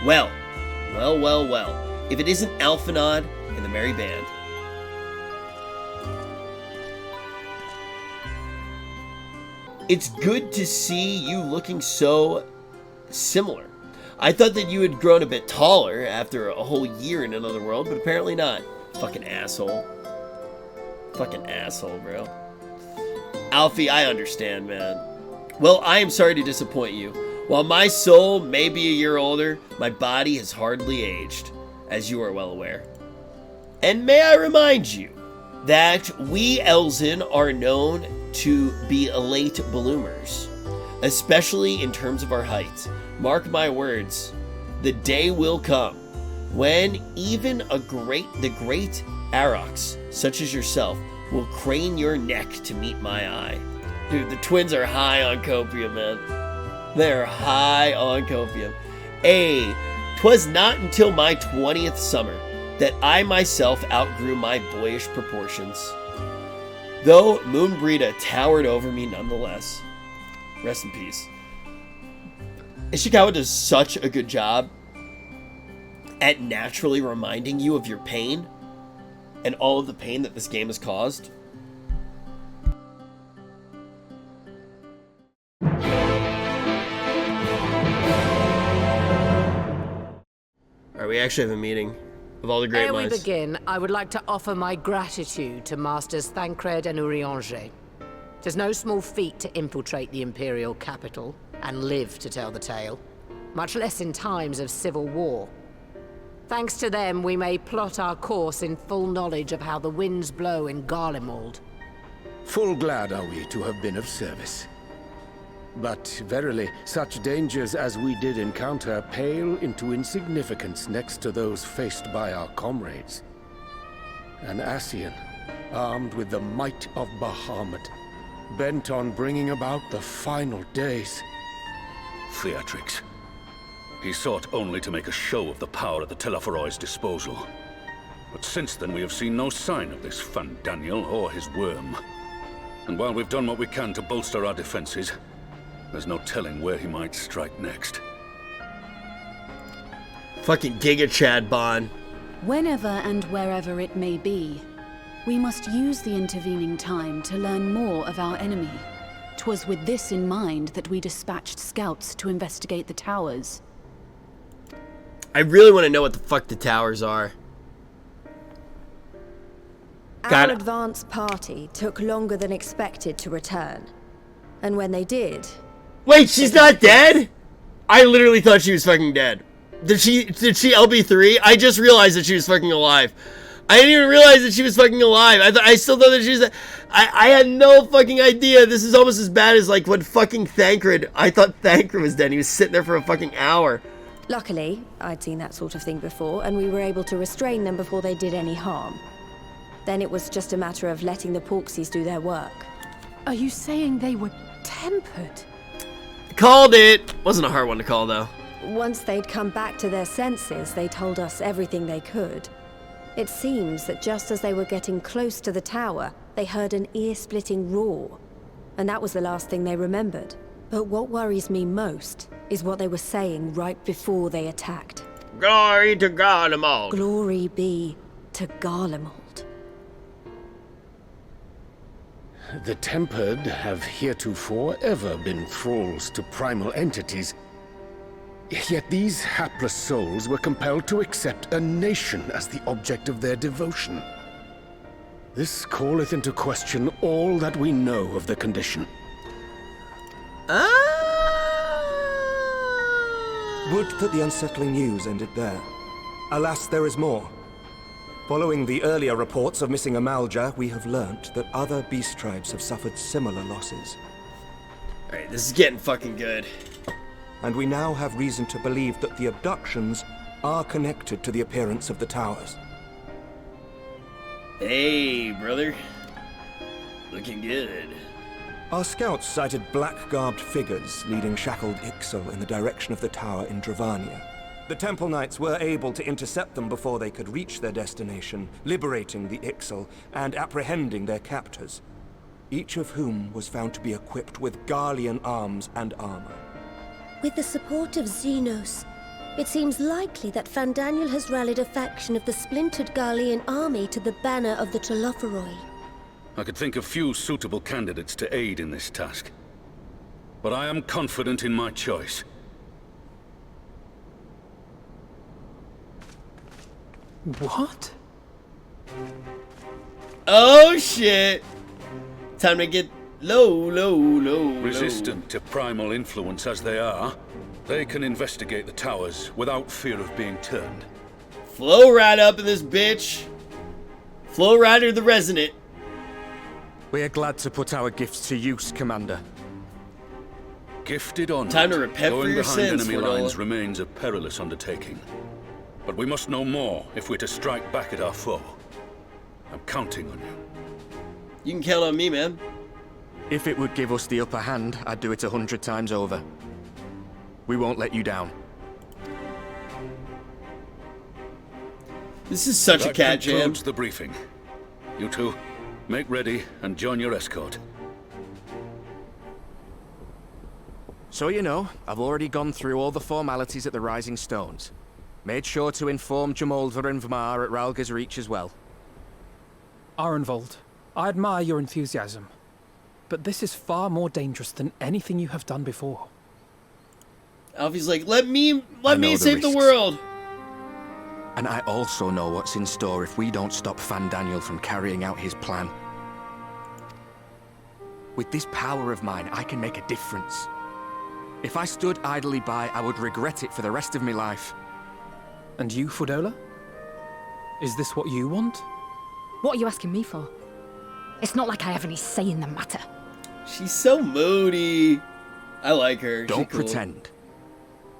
Well. If it isn't Alphanod and the Merry Band. It's good to see you looking so similar. I thought that you had grown a bit taller after a whole year in another world, but apparently not. Fucking asshole. Fucking asshole, bro. Alfie, I understand, man. Well, I am sorry to disappoint you. While my soul may be a year older, my body has hardly aged, as you are well aware. And may I remind you that we Elzen are known to be late bloomers, especially in terms of our height. Mark my words, the day will come when even the great Aurochs, such as yourself, will crane your neck to meet my eye. Dude, the twins are high on copium, man. They're high on copium. 'Twas not until my 20th summer that I myself outgrew my boyish proportions. Though Moonbrita towered over me nonetheless. Rest in peace. Ishikawa does such a good job at naturally reminding you of your pain and all of the pain that this game has caused. Alright, we actually have a meeting of all the great minds. Ere we begin, I would like to offer my gratitude to Masters Thancred and Urianger. Tis no small feat to infiltrate the Imperial capital and live to tell the tale, much less in times of civil war. Thanks to them, we may plot our course in full knowledge of how the winds blow in Garlemald. Full glad are we to have been of service. But verily, such dangers as we did encounter pale into insignificance next to those faced by our comrades. An Ascian, armed with the might of Bahamut, bent on bringing about the final days. Theatrics. He sought only to make a show of the power at the Telophoroi's disposal. But since then we have seen no sign of this Fandaniel or his worm. And while we've done what we can to bolster our defenses, there's no telling where he might strike next. Fucking Giga Chad Bon. Whenever and wherever it may be, we must use the intervening time to learn more of our enemy. 'Twas with this in mind that we dispatched scouts to investigate the towers. I really want to know what the fuck the towers are. Our advance party took longer than expected to return. And when they did... Wait, she's not dead? I literally thought she was fucking dead. Did she LB3? I just realized that she was fucking alive. I didn't even realize that she was fucking alive. I still thought that she was... I had no fucking idea. This is almost as bad as like when fucking Thancred... I thought Thancred was dead. He was sitting there for a fucking hour. Luckily, I'd seen that sort of thing before, and we were able to restrain them before they did any harm. Then it was just a matter of letting the Porksies do their work. Are you saying they were tempered? Called it! Wasn't a hard one to call, though. Once they'd come back to their senses, they told us everything they could. It seems that just as they were getting close to the tower, they heard an ear-splitting roar. And that was the last thing they remembered. But what worries me most is what they were saying right before they attacked. Glory to Garlemald! Glory be to Garlemald. The Tempered have heretofore ever been thralls to primal entities. Yet these hapless souls were compelled to accept a nation as the object of their devotion. This calleth into question all that we know of the condition. Would that the unsettling news ended there. Alas, there is more. Following the earlier reports of missing Amalj'aa, we have learnt that other beast tribes have suffered similar losses. Alright, this is getting fucking good. And we now have reason to believe that the abductions are connected to the appearance of the towers. Hey, brother. Looking good. Our scouts sighted black-garbed figures leading shackled Ixal in the direction of the tower in Dravania. The Temple Knights were able to intercept them before they could reach their destination, liberating the Ixal and apprehending their captors, each of whom was found to be equipped with Garlean arms and armor. With the support of Zenos, It seems likely that Fandaniel has rallied a faction of the splintered Garlean army to the banner of the Telophoroi. I could think of few suitable candidates to aid in this task. But I am confident in my choice. What? Oh shit! Time to get low. Resistant to primal influence as they are, they can investigate the towers without fear of being turned. Flow right up in this bitch. Flow Rider the Resonant. We are glad to put our gifts to use, Commander. Gifted or not, Time to repent for going your behind sins, enemy Fordola. lines remains a perilous undertaking. But we must know more if we're to strike back at our foe. I'm counting on you. You can count on me, man. If it would give us the upper hand, I'd do it 100 times over. We won't let you down. This is such a cat That jam. concludes the briefing. You two, make ready and join your escort. So you know, I've already gone through all the formalities at the Rising Stones. Made sure to inform Jamolva and Vmar at Ralga's Reach as well. Arenvald, I admire your enthusiasm. But this is far more dangerous than anything you have done before. Alfie's like, let me the save the risks. world. And I also know what's in store if we don't stop Fandaniel from carrying out his plan. With this power of mine, I can make a difference. If I stood idly by, I would regret it for the rest of my life. And you, Fordola? Is this what you want? What are you asking me for? It's not like I have any say in the matter. She's so moody. I like her. Don't She's cool. pretend.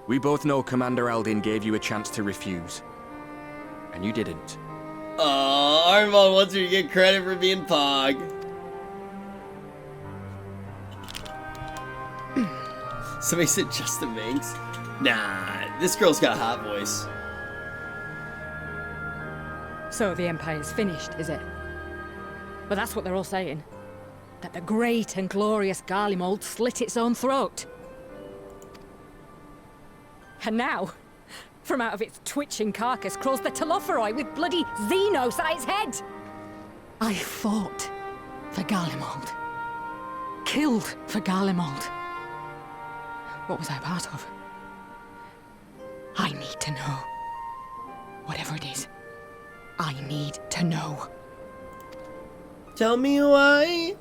We both know Commander Eldin gave you a chance to refuse. And you didn't. Aw, Arenvald wants her to get credit for being Pog. Somebody said Justin Minks. Nah, this girl's got a hot voice. So the Empire's finished, is it? Well, that's what they're all saying. That the great and glorious Garlemald slit its own throat. And now, from out of its twitching carcass crawls the Telophoroi with bloody Zenos at its head! I fought for Garlemald. Killed for Garlemald. What was I part of? I need to know. Whatever it is, I need to know. Tell me why.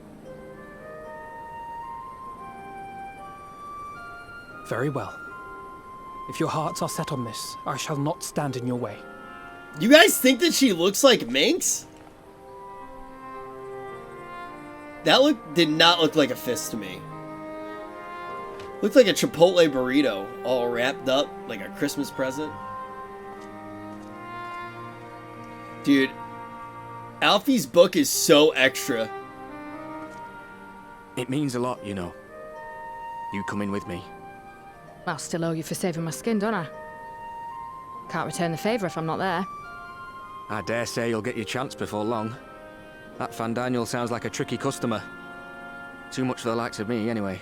Very well. If your hearts are set on this, I shall not stand in your way. You guys think that she looks like Minx? That did not look like a fist to me. Looked like a Chipotle burrito, all wrapped up like a Christmas present. Dude, Alfie's book is so extra. It means a lot, you know. You coming with me. I'll still owe you for saving my skin, don't I? Can't return the favour if I'm not there. I dare say you'll get your chance before long. That Fandaniel sounds like a tricky customer. Too much for the likes of me, anyway.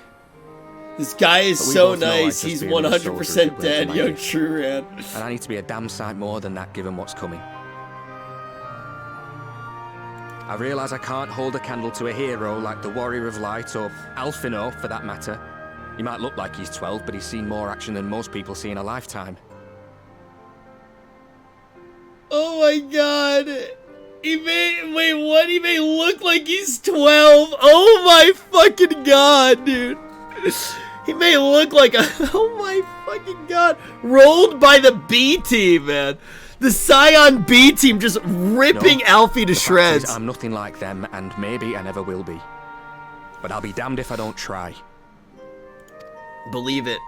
This guy is But we so both know I'd nice, just he's be another soldier who 100% burnt dead, my yo, gift. true, man. And I need to be a damn sight more than that given what's coming. I realise I can't hold a candle to a hero like the Warrior of Light, or Alphino, for that matter. He might look like he's 12, but he's seen more action than most people see in a lifetime. Oh my god. He may look like he's 12. Oh my fucking god, dude. He may look like a, oh my fucking god. Rolled by the B team, man. The Scion B team just ripping No, Alfie to the fact shreds. is, I'm nothing like them, and maybe I never will be. But I'll be damned if I don't try. Believe it.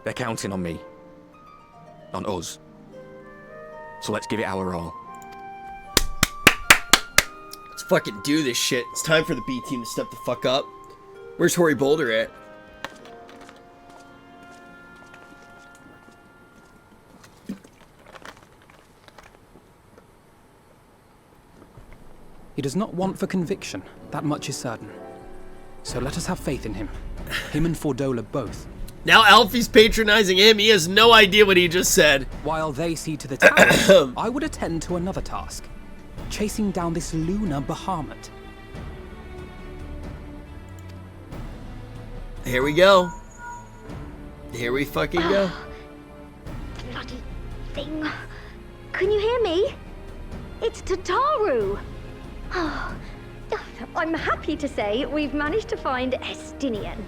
They're counting on me. On us. So let's give it our all. Let's fucking do this shit. It's time for the B team to step the fuck up. Where's Hoary Boulder at? He does not want for conviction, that much is certain. So let us have faith in him. Him and Fordola both. Now Alfie's patronizing him. He has no idea what he just said. While they see to the tower, I would attend to another task. Chasing down this Lunar Bahamut. Here we go. Here we fucking go. Bloody thing. Can you hear me? It's Tataru. Oh, I'm happy to say we've managed to find Estinien.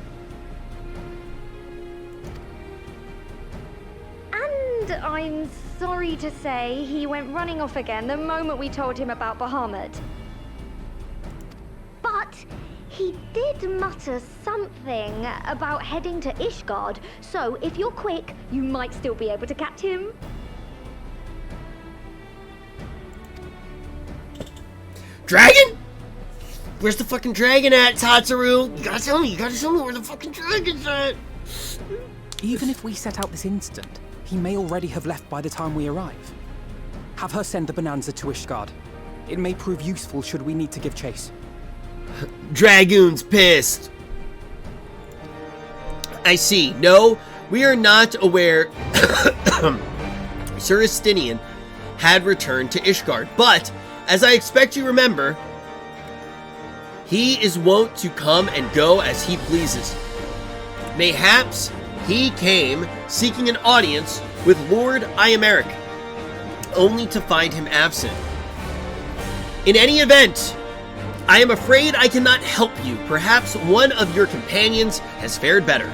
And I'm sorry to say he went running off again the moment we told him about Bahamut. But he did mutter something about heading to Ishgard, so if you're quick, you might still be able to catch him. Dragon? Where's the fucking dragon at, Tatsuru? You gotta tell me where the fucking dragon's at. Even if we set out this instant, he may already have left by the time we arrive. Have her send the Bonanza to Ishgard. It may prove useful should we need to give chase. Dragoon's pissed. I see. No, we are not aware Sir Estinien had returned to Ishgard, but as I expect you remember, he is wont to come and go as he pleases. Mayhaps he came seeking an audience with Lord Iameric, only to find him absent. In any event, I am afraid I cannot help you. Perhaps one of your companions has fared better.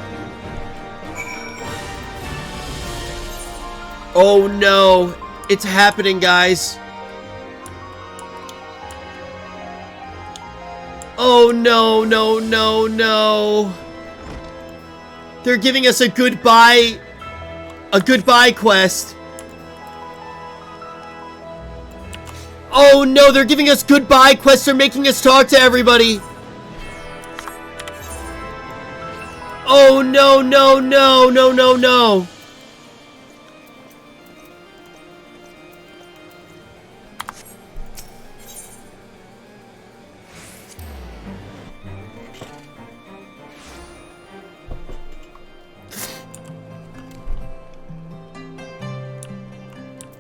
Oh no, it's happening, guys. Oh no, no, no, no. They're giving us a goodbye quest. Oh no, they're giving us goodbye quests. They're making us talk to everybody. Oh no, no, no, no, no, no.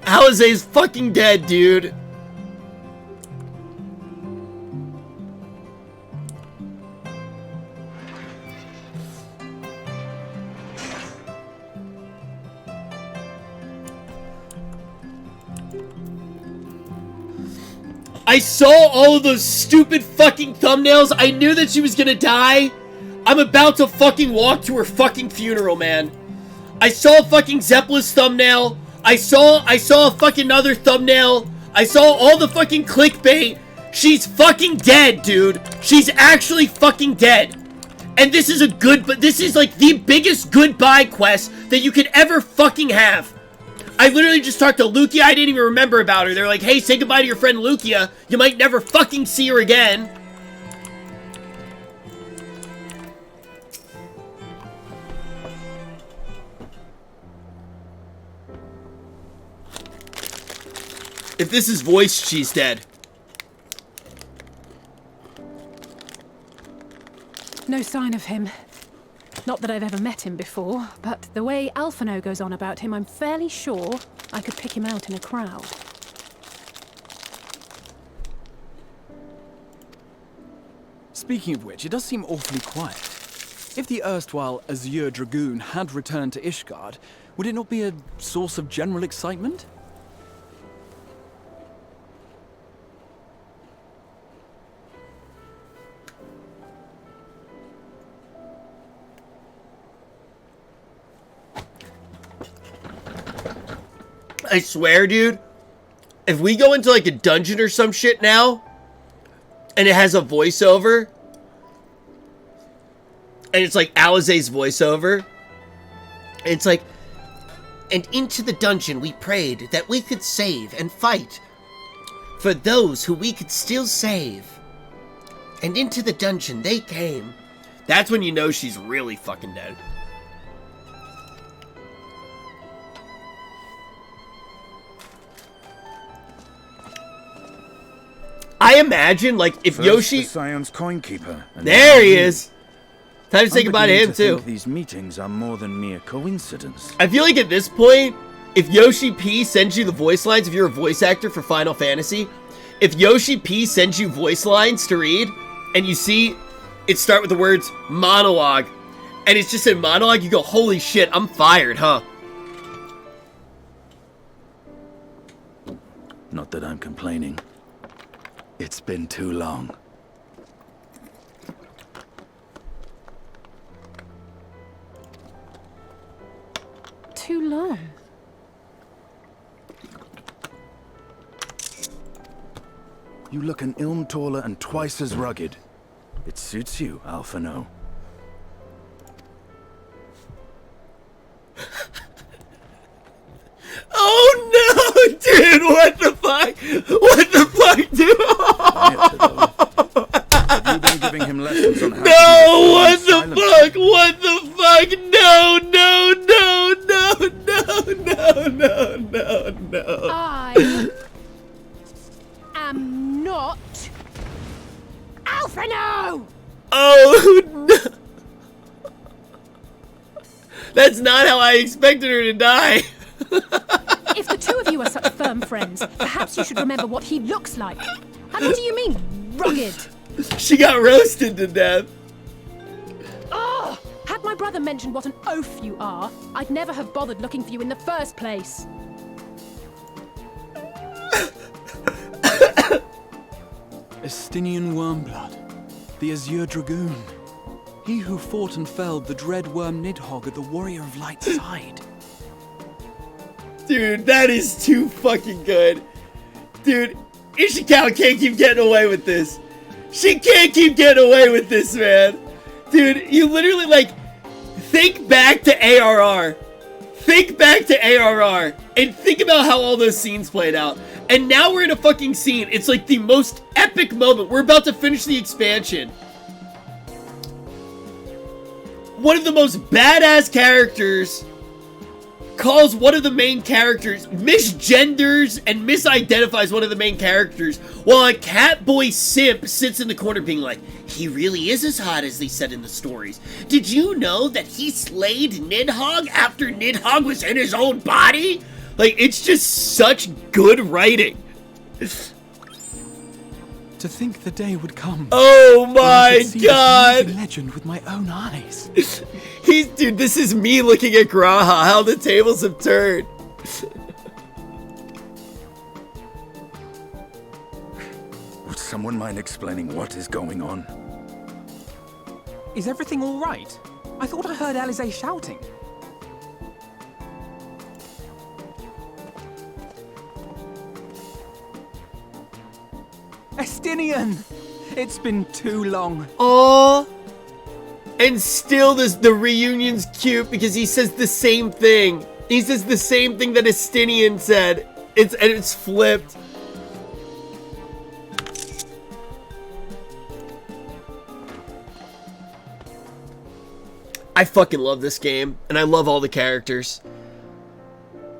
Alize's fucking dead, dude. I saw all of those stupid fucking thumbnails. I knew that she was gonna die. I'm about to fucking walk to her fucking funeral, man. I saw fucking Zeppela's thumbnail. I saw a fucking other thumbnail. I saw all the fucking clickbait. She's fucking dead, dude. She's actually fucking dead. And this is this is like the biggest goodbye quest that you could ever fucking have. I literally just talked to Lucia. I didn't even remember about her. They're like, hey, say goodbye to your friend Lucia. You might never fucking see her again. If this is voiced, she's dead. No sign of him. Not that I've ever met him before, but the way Alphino goes on about him, I'm fairly sure I could pick him out in a crowd. Speaking of which, it does seem awfully quiet. If the erstwhile Azure Dragoon had returned to Ishgard, would it not be a source of general excitement? I swear, dude, if we go into like a dungeon or some shit now, and it has a voiceover, and it's like Alize's voiceover, it's like, and into the dungeon we prayed that we could save and fight for those who we could still save. And into the dungeon they came. That's when you know she's really fucking dead. I imagine, like, if First Yoshi... the Scions coin keeper. There he is! Time to say goodbye to him, too. These meetings are more than mere coincidence. I feel like at this point, if Yoshi P sends you the voice lines, if you're a voice actor for Final Fantasy, if Yoshi P sends you voice lines to read, and you see it start with the words monologue, and it's just in monologue, you go, holy shit, I'm fired, huh? Not that I'm complaining. It's been too long. Too long? You look an ilm taller and twice as rugged. It suits you, Alphino. Oh no, dude, what the fuck? What the fuck, dude? Have you been giving him lessons on how No, what the fuck? What the fuck? No, no, no, no, no, no, no, no, no. I am not Alphino! Oh no. That's not how I expected her to die. If the two of you are such firm friends, perhaps you should remember what he looks like. And what do you mean, rugged? She got roasted to death. Oh! Had my brother mentioned what an oaf you are, I'd never have bothered looking for you in the first place. Estinien Wormblood, the Azure Dragoon. He who fought and felled the dread worm Nidhogg at the Warrior of Light's side. Dude, that is too fucking good. Dude, Ishikawa can't keep getting away with this. She can't keep getting away with this, man. Dude, you literally, like, think back to ARR. Think back to ARR. And think about how all those scenes played out. And now we're in a fucking scene. It's like the most epic moment. We're about to finish the expansion. One of the most badass characters calls one of the main characters, misgenders and misidentifies one of the main characters, while a catboy simp sits in the corner being like, he really is as hot as they said in the stories. Did you know that he slayed Nidhogg after Nidhogg was in his own body? Like, it's just such good writing. To think the day would come. Oh my god! Legend with my own eyes. Dude, this is me looking at Graha, how the tables have turned. Would someone mind explaining what is going on? Is everything all right? I thought I heard Alizé shouting. Estinien! It's been too long. Oh, and still the reunion's cute because he says the same thing. He says the same thing that Estinien said. It's flipped. I fucking love this game, and I love all the characters.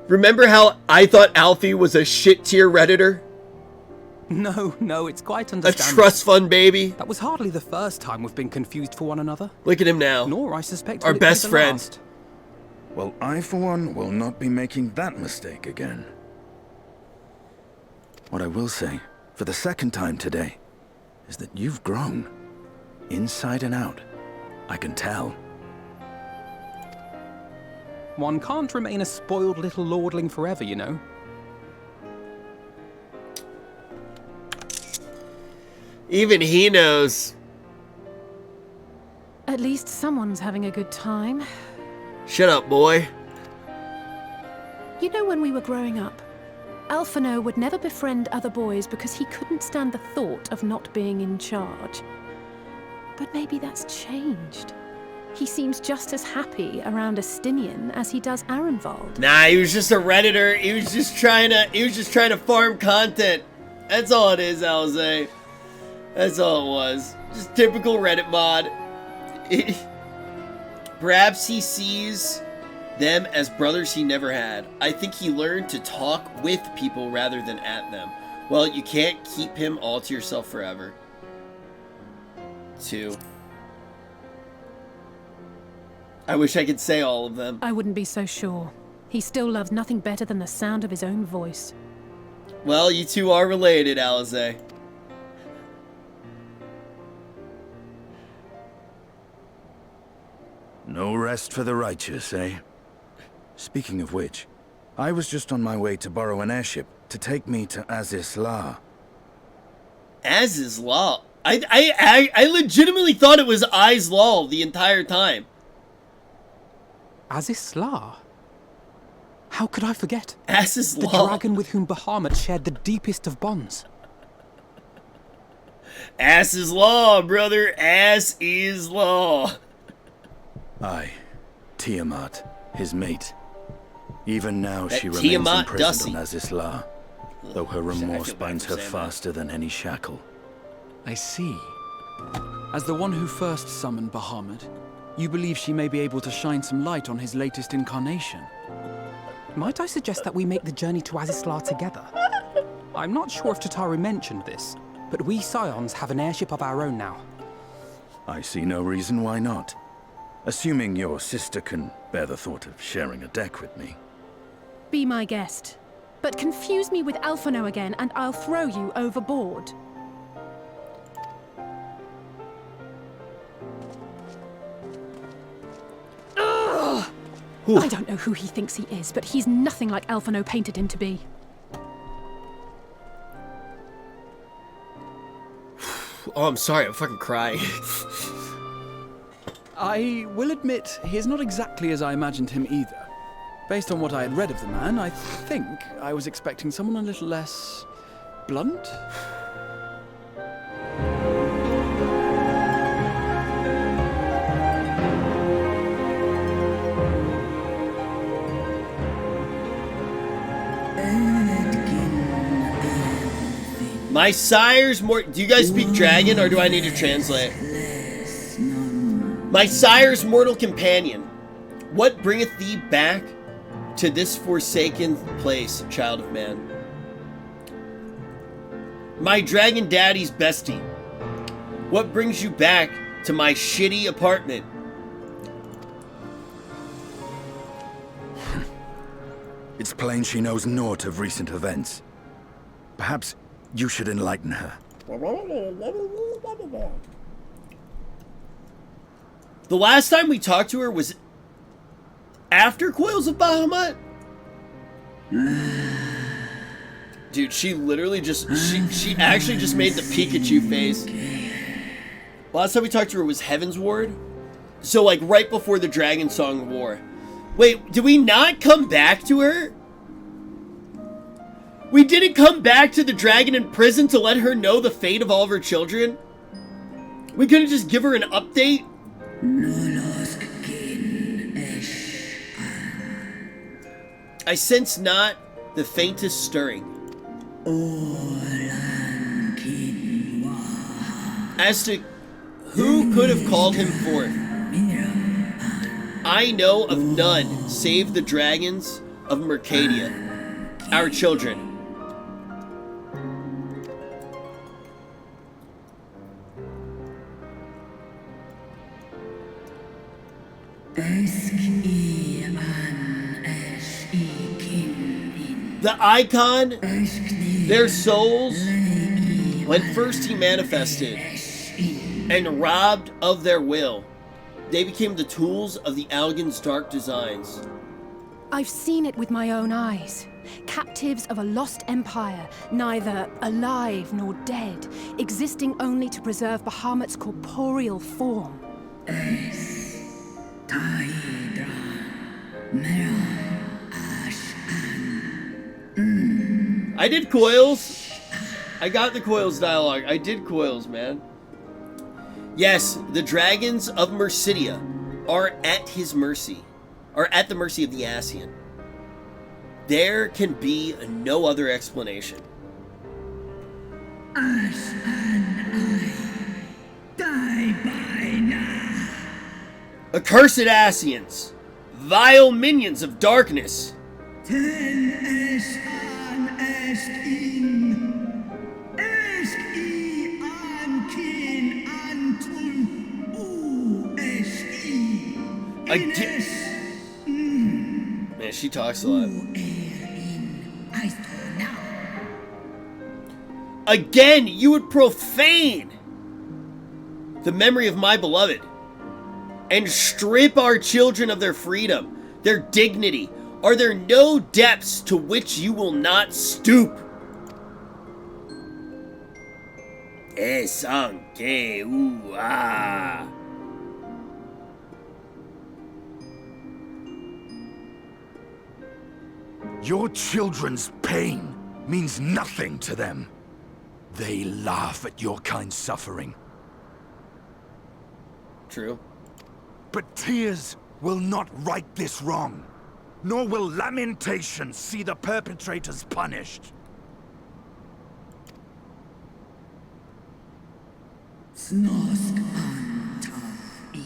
Remember how I thought Alfie was a shit tier Redditor? No, it's quite A understandable. trust fund baby. That was hardly the first time we've been confused for one another. Look at him now. Nor, I suspect, our will it be best the friend. last. Well, I, for one, will not be making that mistake again. What I will say, for the second time today, is that you've grown. Inside and out. I can tell. One can't remain a spoiled little lordling forever, you know. Even he knows. At least someone's having a good time. Shut up, boy. You know, when we were growing up, Alphino would never befriend other boys because he couldn't stand the thought of not being in charge. But maybe that's changed. He seems just as happy around Estinien as he does Arenvald. Nah, he was just a Redditor. He was just trying to farm content. That's all it is, Alizé. That's all it was. Just typical Reddit mod. Perhaps he sees them as brothers he never had. I think he learned to talk with people rather than at them. Well, you can't keep him all to yourself forever. 2. I wish I could say all of them. I wouldn't be so sure. He still loves nothing better than the sound of his own voice. Well, you two are related, Alize. No rest for the righteous, eh? Speaking of which, I was just on my way to borrow an airship to take me to Azizlaa. Azizlaa? I legitimately thought it was Izlal the entire time. Azizlaa? How could I forget? Azizlaa. The dragon with whom Bahamut shared the deepest of bonds. Azizlaa, brother. Azizlaa. Aye, Tiamat, his mate. Even now That she remains Tiamat imprisoned Dusty. on Azizlaa, though her I feel remorse bad binds for her saying that. faster than any shackle. I see. As the one who first summoned Bahamut, you believe she may be able to shine some light on his latest incarnation. Might I suggest that we make the journey to Azizlaa together? I'm not sure if Tataru mentioned this, but we Scions have an airship of our own now. I see no reason why not. Assuming your sister can bear the thought of sharing a deck with me. Be my guest. But confuse me with Alphino again and I'll throw you overboard. I don't know who he thinks he is, but he's nothing like Alphino painted him to be. Oh, I'm sorry. I'm fucking crying. I will admit, he is not exactly as I imagined him either. Based on what I had read of the man, I think I was expecting someone a little less blunt. My sire's more... Do you guys speak dragon, or do I need to translate? My sire's mortal companion, what bringeth thee back to this forsaken place, child of man? My dragon daddy's bestie, what brings you back to my shitty apartment? It's plain she knows naught of recent events. Perhaps you should enlighten her. The last time we talked to her was after Coils of Bahamut? Dude, she literally just, she actually just made the Pikachu face. Last time we talked to her was Heaven's Ward? So like right before the Dragon Song War. Wait, did we not come back to her? We didn't come back to the dragon in prison to let her know the fate of all of her children? We couldn't just give her an update? I sense not the faintest stirring. As to who could have called him forth, I know of none save the dragons of Mercadia, our children. The icon, their souls, when first he manifested and robbed of their will, they became the tools of the Algan's dark designs. I've seen it with my own eyes. Captives of a lost empire, neither alive nor dead, existing only to preserve Bahamut's corporeal form. I did Coils. I got the Coils dialogue. I did Coils, man. Yes, the dragons of Mercidia are at his mercy, are at the mercy of the Ascian. There can be no other explanation. Accursed Ascians, vile minions of darkness. Again. Man, she talks a lot. Again, you would profane the memory of my beloved and strip our children of their freedom, their dignity. Are there no depths to which you will not stoop? Your children's pain means nothing to them. They laugh at your kind suffering. True. But tears will not right this wrong, nor will lamentation see the perpetrators punished.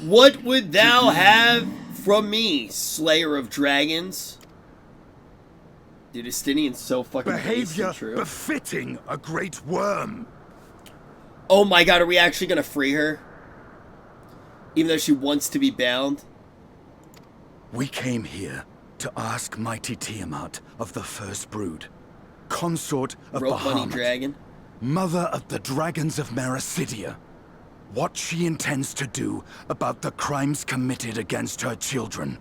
What would thou have from me, Slayer of Dragons? Dude, Estinien's so fucking behavior true. Befitting a great worm. Oh my god, are we actually gonna free her? Even though she wants to be bound? We came here to ask mighty Tiamat of the First Brood, consort of Bahamut, dragon, mother of the dragons of Mericidia, what she intends to do about the crimes committed against her children.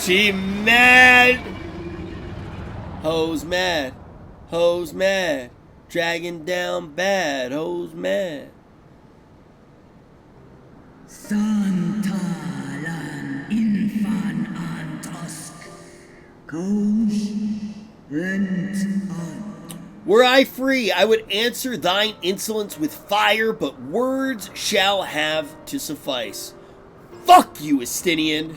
She mad! Hoes mad. Hoes mad. Dragon down bad. Hoes mad. Santalan infan antosk. Coach rent on. Were I free, I would answer thine insolence with fire, but words shall have to suffice. Fuck you, Estinien!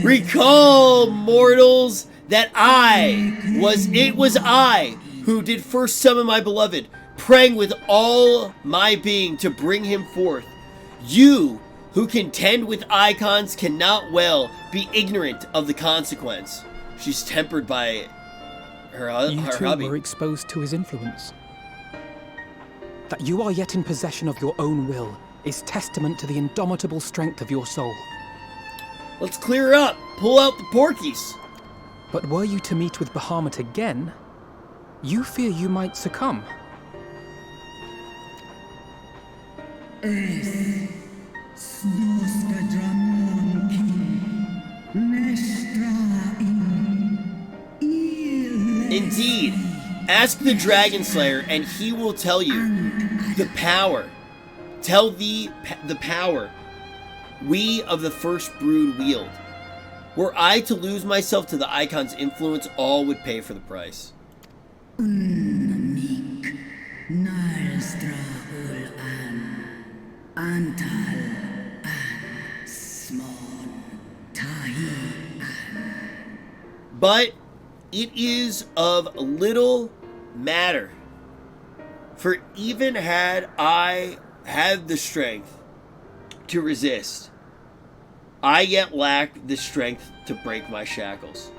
Recall, mortals, that it was I who did first summon my beloved, praying with all my being to bring him forth. You, who contend with icons, cannot well be ignorant of the consequence. She's tempered by her You too hubby. were exposed to his influence. That you are yet in possession of your own will is testament to the indomitable strength of your soul. Let's clear her up. Pull out the porkies. But were you to meet with Bahamut again, you fear you might succumb. Indeed. Ask the Dragon Slayer, and he will tell you the power. Tell thee the power we of the First Brood wield. Were I to lose myself to the Icon's influence, all would pay for the price. But it is of little matter, for even had I had the strength to resist, I yet lack the strength to break my shackles.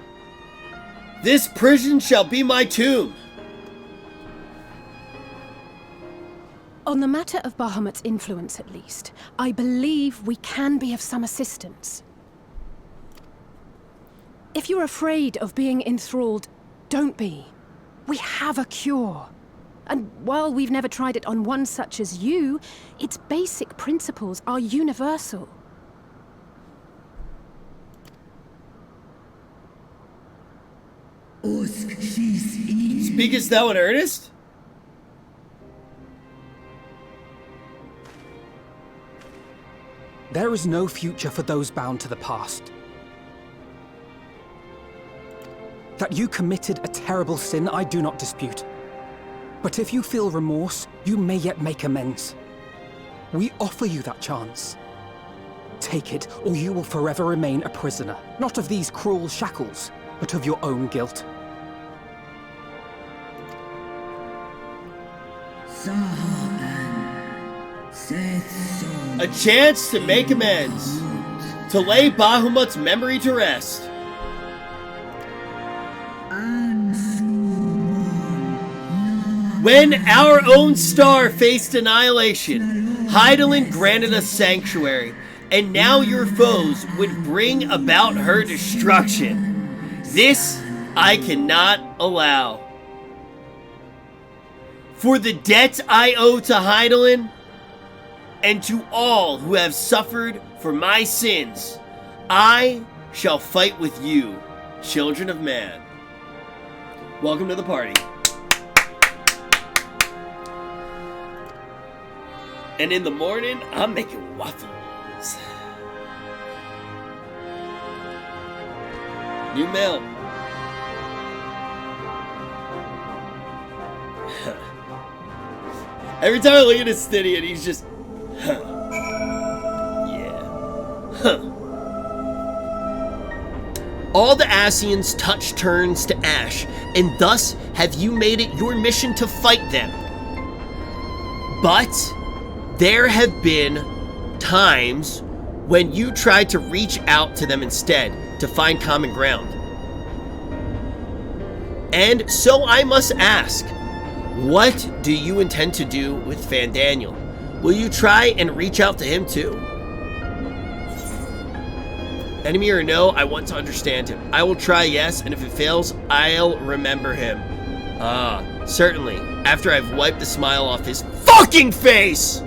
This prison shall be my tomb. On the matter of Bahamut's influence, at least, I believe we can be of some assistance. If you're afraid of being enthralled, don't be. We have a cure. And while we've never tried it on one such as you, its basic principles are universal. Speakest thou in earnest? There is no future for those bound to the past. That you committed a terrible sin, I do not dispute. But if you feel remorse, you may yet make amends. We offer you that chance. Take it, or you will forever remain a prisoner, not of these cruel shackles, but of your own guilt. A chance to make amends, to lay Bahamut's memory to rest. When our own star faced annihilation, Hydaelyn granted us sanctuary, and now your foes would bring about her destruction. This I cannot allow. For the debt I owe to Hydaelyn, and to all who have suffered for my sins, I shall fight with you, children of man. Welcome to the party. And in the morning, I'm making waffles. New mail. Every time I look at Estinien, he's just... Yeah. All the Ascians touch turns to ash, and thus have you made it your mission to fight them. But there have been times when you tried to reach out to them instead to find common ground. And so I must ask, what do you intend to do with Fandaniel? Will you try and reach out to him too? Enemy or no, I want to understand him. I will try, yes, and if it fails, I'll remember him. Ah, certainly, after I've wiped the smile off his fucking face!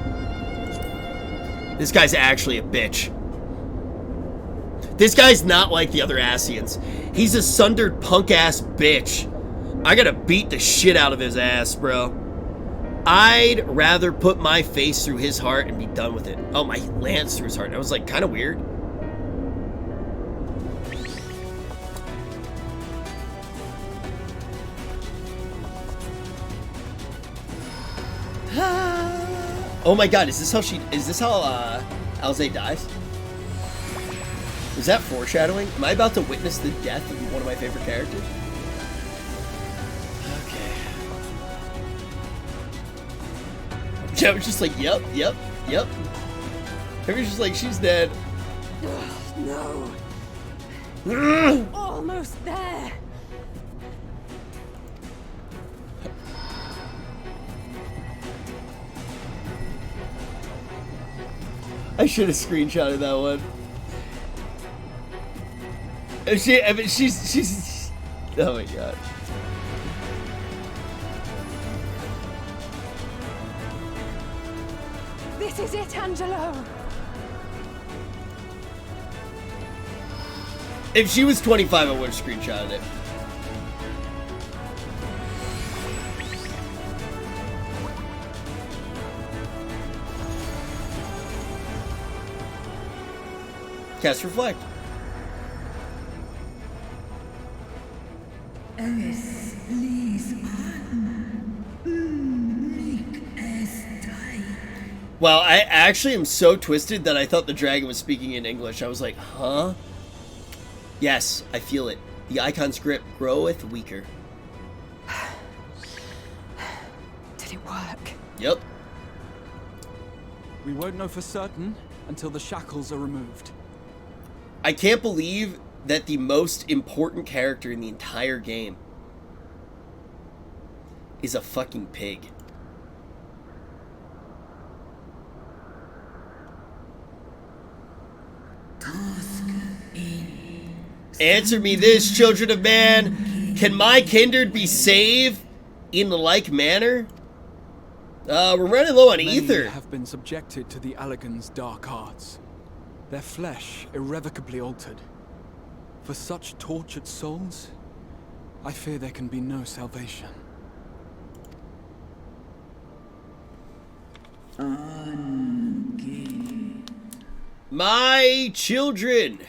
This guy's actually a bitch. This guy's not like the other Ascians. He's a sundered punk-ass bitch. I gotta beat the shit out of his ass, bro. I'd rather put my face through his heart and be done with it. Oh, my lance through his heart. That was, like, kind of weird. Oh my god, is this how Alzay dies? Is that foreshadowing? Am I about to witness the death of one of my favorite characters? Okay. I was just like, yep. Everybody's just like, she's dead. No. Almost there. I should have screenshotted that one. I mean, she's. Oh my god. This is it, Angelo. If she was 25, I would have screenshotted it. Cast Reflect. Well, I actually am so twisted that I thought the dragon was speaking in English. I was like, huh? Yes, I feel it. The icon's grip groweth weaker. Did it work? Yep. We won't know for certain until the shackles are removed. I can't believe that the most important character in the entire game is a fucking pig. Answer me this, children of man. Can my kindred be saved in the like manner? We're running low on ether. Many have been subjected to the Allagan's dark arts. Their flesh irrevocably altered. For such tortured souls, I fear there can be no salvation. My children.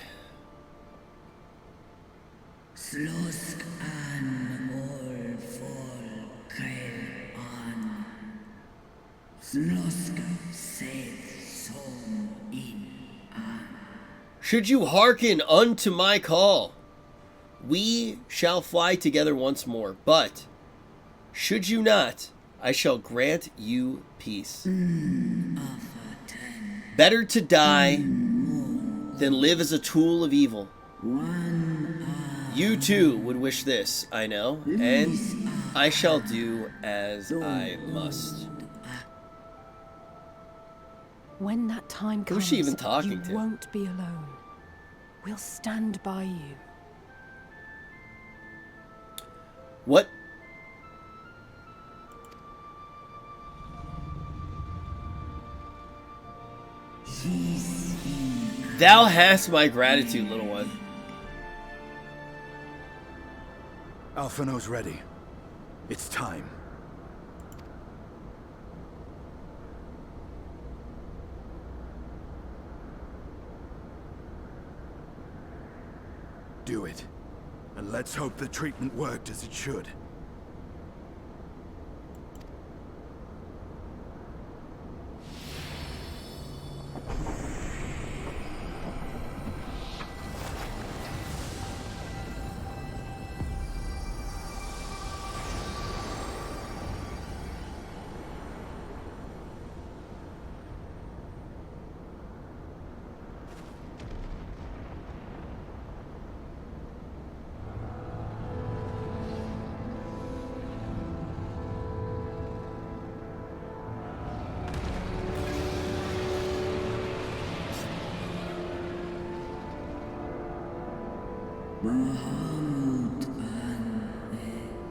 Should you hearken unto my call, we shall fly together once more. But should you not, I shall grant you peace. Better to die than live as a tool of evil. You too would wish this, I know, and I shall do as I must. When that time comes, Who's she even talking you to? won't be alone. We'll stand by you. What? Thou hast my gratitude, little one. Alphino's ready. It's time. Do it. And let's hope the treatment worked as it should.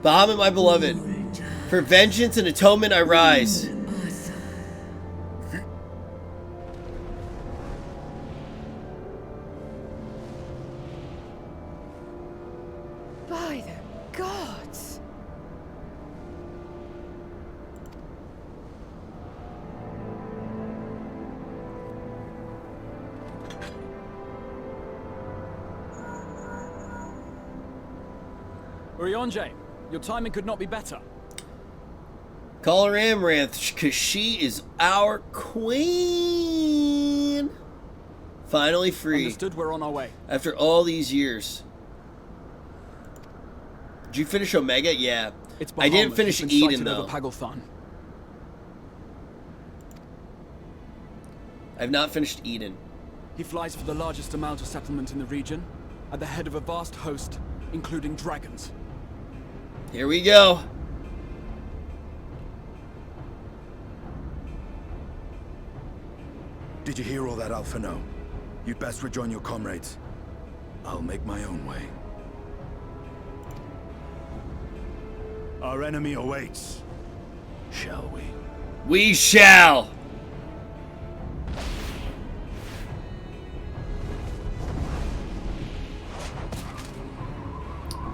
Bahamut, my beloved, for vengeance and atonement I rise. By the gods! Urianger, your timing could not be better. Call her Amaranth, because she is our queen. Finally free. Understood, we're on our way. After all these years. Did you finish Omega? Yeah. It's I didn't Bahamut. finish He's been Eden, sighted though. over Paglth'an. I've not finished Eden. He flies for the largest Amalj'aa settlement in the region, at the head of a vast host, including dragons. Here we go. Did you hear all that, Alphino? You'd best rejoin your comrades. I'll make my own way. Our enemy awaits. Shall we? We shall!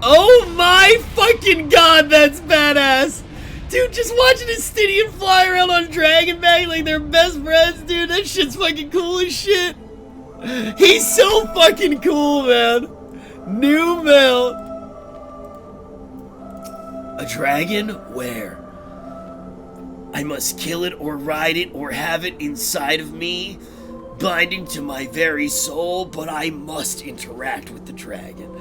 Oh my fucking god, that's badass! Dude, just watching Estinien fly around on Dragonback like they're best friends, dude, that shit's fucking cool as shit! He's so fucking cool, man! New mount! A dragon? Where? I must kill it or ride it or have it inside of me, binding to my very soul, but I must interact with the dragon.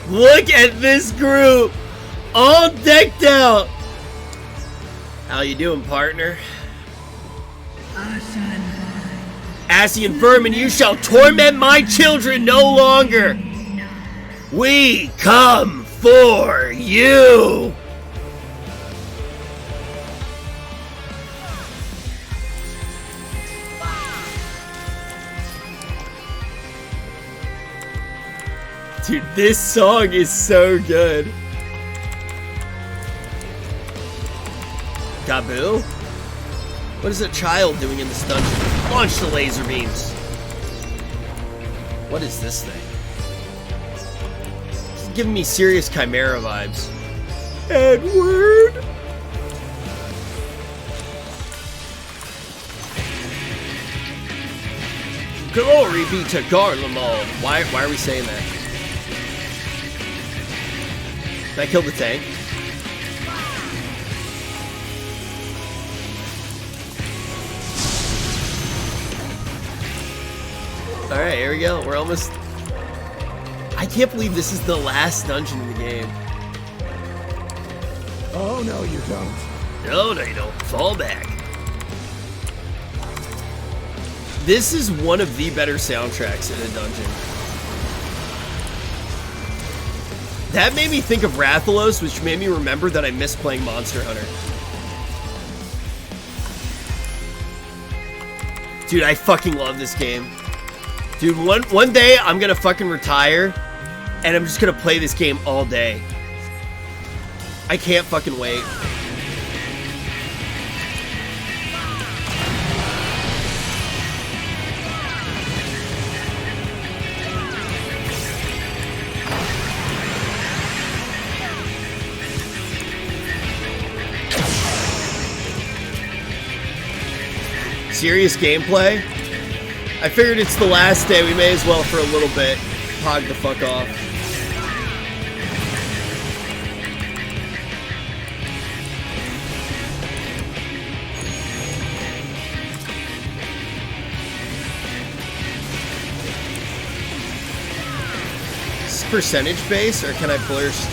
Look at this group! All decked out! How you doing, partner? Ascian vermin, you shall torment my children no longer! We come for you! Dude, this song is so good. Gabu? What is a child doing in this dungeon? Launch the laser beams. What is this thing? This is giving me serious Chimera vibes. Edward! Glory be to Garlemald. Why are we saying that? Did I kill the tank? Alright, here we go. We're almost... I can't believe this is the last dungeon in the game. Oh, no, you don't. No, you don't. Fall back. This is one of the better soundtracks in a dungeon. That made me think of Rathalos, which made me remember that I miss playing Monster Hunter. Dude, I fucking love this game. Dude, one day I'm gonna fucking retire and I'm just gonna play this game all day. I can't fucking wait. Serious gameplay? I figured it's the last day, we may as well for a little bit hog the fuck off. Is this percentage base or can I burst?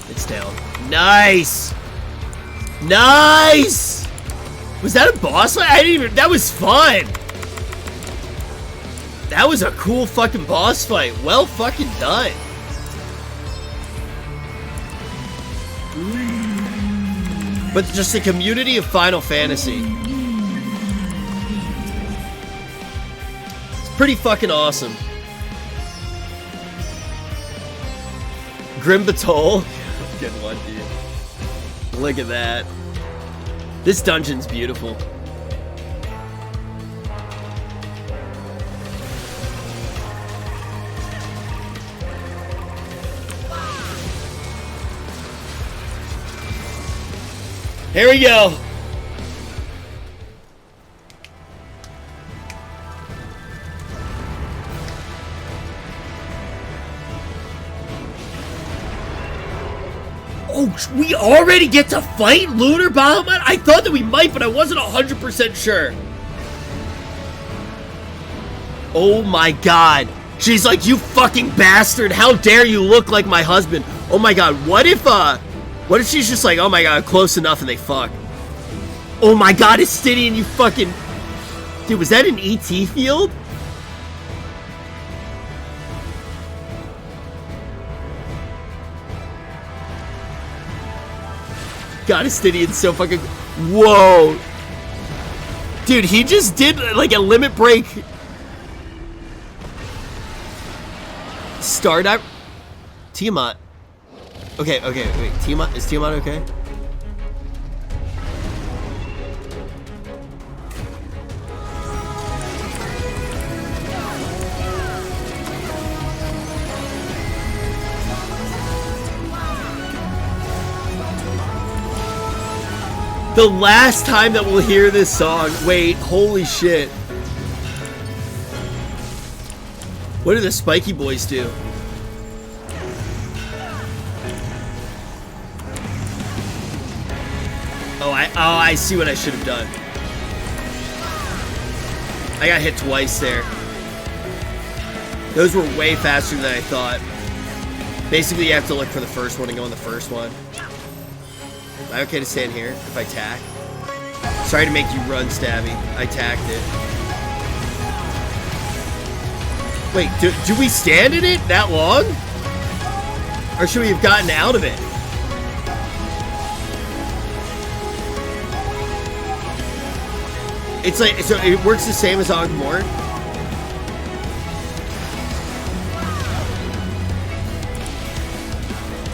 It's down. Nice! Nice! Was that a boss fight? I didn't even... That was fun! That was a cool fucking boss fight. Well fucking done. But just the community of Final Fantasy. It's pretty fucking awesome. Grim Batol. Good one, dude. Look at that. This dungeon's beautiful. Here we go. Oh, we already get to fight Lunar Bahamut? I thought that we might, but I wasn't 100% sure. Oh my god. She's like, you fucking bastard. How dare you look like my husband? Oh my god, what if she's just like, oh my god, close enough and they fuck? Oh my god, Estinien, you fucking... Dude, was that an ET field? God, Estinien's so fucking... Whoa. Dude, he just did like a limit break. Stardive. Tiamat. Okay, wait. Tiamat? Is Tiamat okay? The last time that we'll hear this song. Wait, holy shit. What do the spiky boys do? Oh, I see what I should have done. I got hit twice there. Those were way faster than I thought. Basically, you have to look for the first one and go on the first one. Am I okay to stand here if I tack? Sorry to make you run, Stabby. I tacked it. Wait, do we stand in it that long? Or should we have gotten out of it? It's like, so it works the same as Ogmore.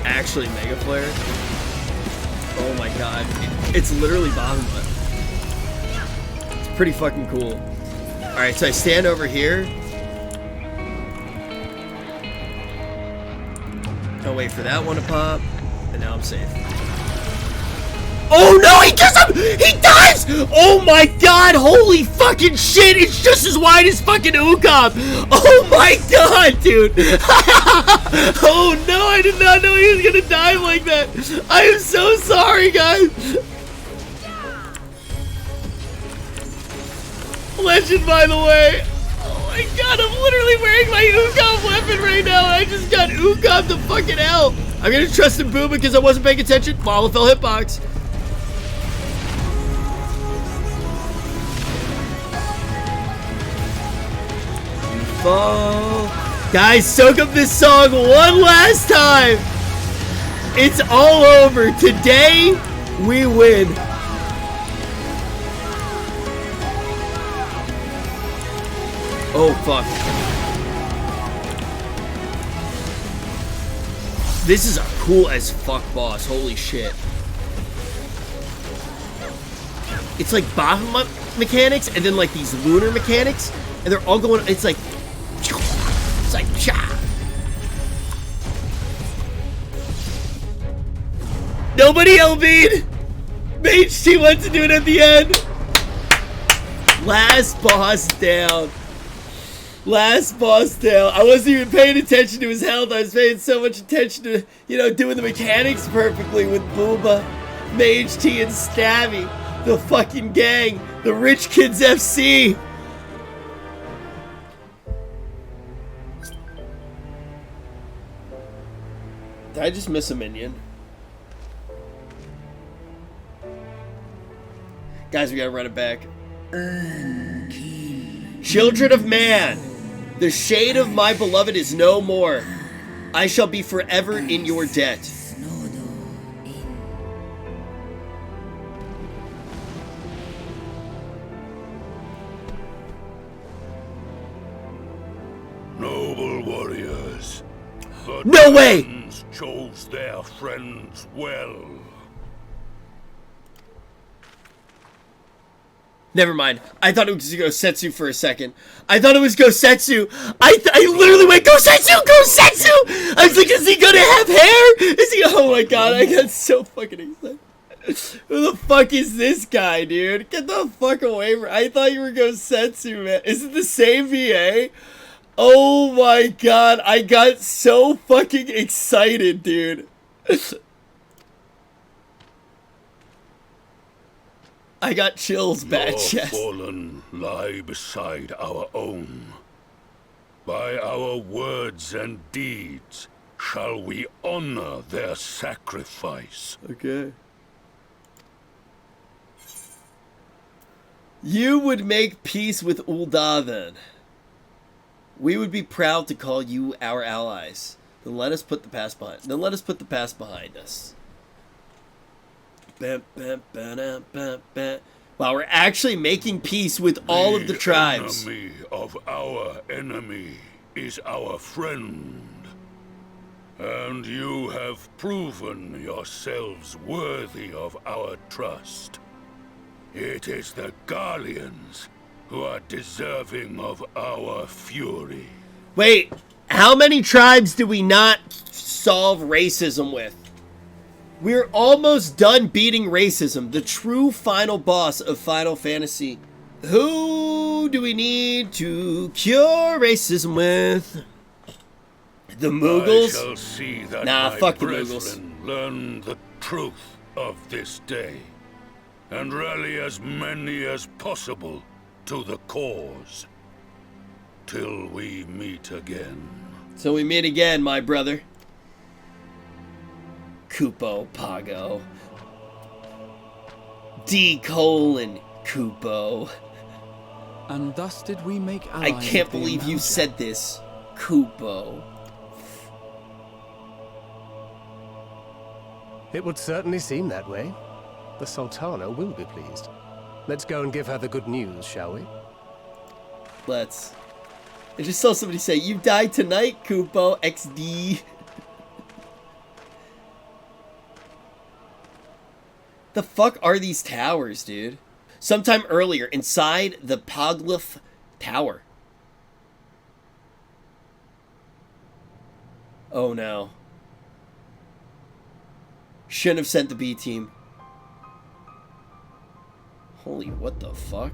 Actually, Mega Flare. Oh my god. It's literally Bahamut. It's pretty fucking cool. Alright, so I stand over here. I'll wait for that one to pop. And now I'm safe. Oh no, he kills him! He dies! Oh my god, holy fucking shit! It's just as wide as fucking Ukam! Oh my god, dude! Oh no, I did not know he was gonna die like that! I am so sorry, guys! Legend, by the way! Oh my god, I'm literally wearing my Ukam weapon right now, and I just got Ukam! time to fucking hell. I'm gonna trust in Booba because I wasn't paying attention. Molotov hitbox. Fall. Guys, soak up this song one last time. It's all over. Today, we win. Oh, fuck. This is a cool as fuck boss. Holy shit. It's like Bahamut mechanics and then like these lunar mechanics. And they're all going, it's like cha. Nobody LB'd. Mage T wants to do it at the end. Last boss down. Last boss down. I wasn't even paying attention to his health. I was paying so much attention to, you know, doing the mechanics perfectly with Booba, Mage T, and Stabby. The fucking gang. The Rich Kids FC. Did I just miss a minion? Guys, we gotta run it back. Children of man, the shade of my beloved is no more. I shall be forever in your debt. Noble warriors. No way! Chose their friends well. Never mind. I thought it was Gosetsu for a second. I thought it was Gosetsu. I literally went, Gosetsu! Gosetsu! I was like, is he gonna have hair? Is he? Oh my god, I got so fucking excited. Who the fuck is this guy, dude? Get the fuck away from... I thought you were Gosetsu, man. Is it the same VA? Oh my god, I got so fucking excited, dude. I got chills, bad Your chest. fallen lie beside our own. By our words and deeds shall we honor their sacrifice. Okay. You would make peace with Ul'dah then. We would be proud to call you our allies. Then let us put the past behind us. Wow, we're actually making peace with all of the tribes. The enemy of our enemy is our friend. And you have proven yourselves worthy of our trust. It is the Garleans who are deserving of our fury. Wait, how many tribes do we not solve racism with? We're almost done beating racism, the true final boss of Final Fantasy. Who do we need to cure racism with? The Moogles? I shall see that nah, my fuck the brethren Moogles. learn the truth of this day, and rally as many as possible to the cause, till we meet again. So we meet again, my brother. Kupo Pago. D:(Kupo. And thus did we make I allies. can't believe you said this, Kupo. It would certainly seem that way. The Sultana will be pleased. Let's go and give her the good news, shall we? Let's. I just saw somebody say, you died tonight, Kupo, XD. The fuck are these towers, dude? Sometime earlier, inside the Paglth'an tower. Oh no. Shouldn't have sent the B team. Holy, what the fuck?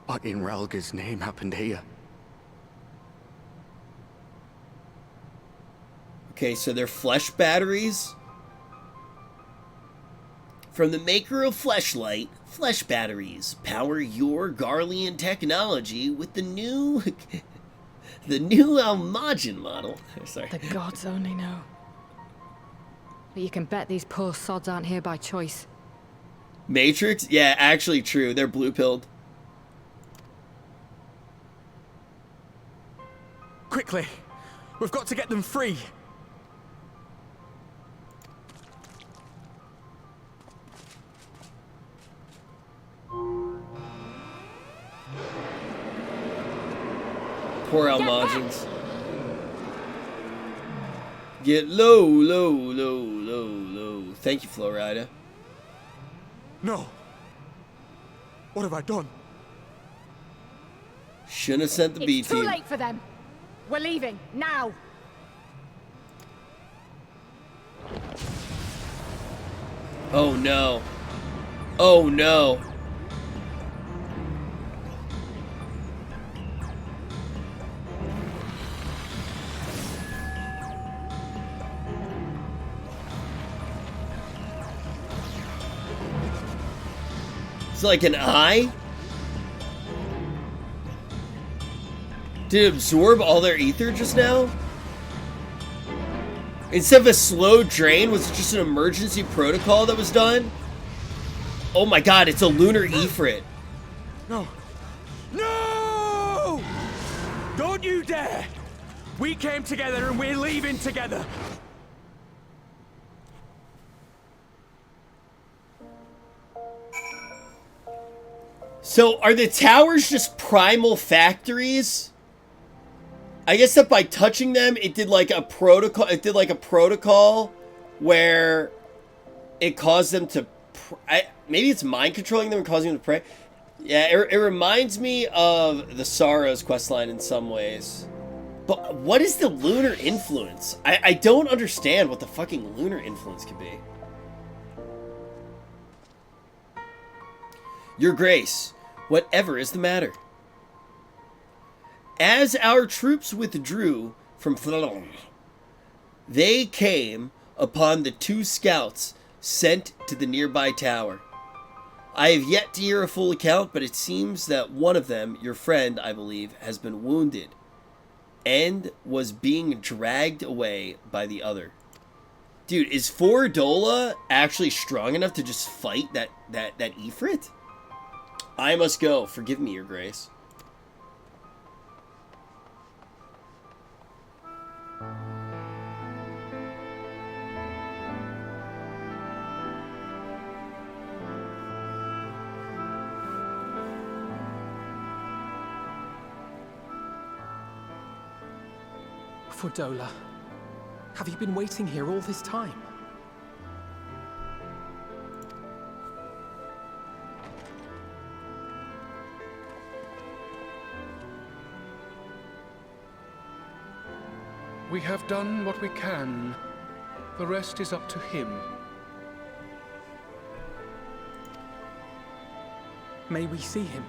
What in Relga's name happened here? Okay, so they're flesh batteries. From the maker of Fleshlight, flesh batteries power your Garlean technology with the new Amalj'aa model. Sorry. The gods only know. But you can bet these poor sods aren't here by choice. Matrix? Yeah, actually true. They're blue-pilled. Quickly! We've got to get them free! Poor Almajans. Get low, low, low, low, low. Thank you, Florida. No. What have I done? Shouldn't have sent the B It's team. too late for them. We're leaving now. Oh no. Oh no. It's like an eye? Did it absorb all their ether just now? Instead of a slow drain, was it just an emergency protocol that was done? Oh my god, it's a lunar Ifrit. No. No! Don't you dare! We came together and we're leaving together. So, are the towers just primal factories? I guess that by touching them, it did like a protocol. It did like a protocol where it caused them to. Maybe it's mind controlling them and causing them to pray. Yeah, it reminds me of the Sorrows questline in some ways. But what is the lunar influence? I don't understand what the fucking lunar influence could be. Your Grace, whatever is the matter? As our troops withdrew from Fordola, they came upon the 2 scouts sent to the nearby tower. I have yet to hear a full account, but it seems that one of them, your friend, I believe, has been wounded and was being dragged away by the other. Dude, is Fordola actually strong enough to just fight that Ifrit? I must go. Forgive me, Your Grace. Fordola, have you been waiting here all this time? We have done what we can. The rest is up to him. May we see him?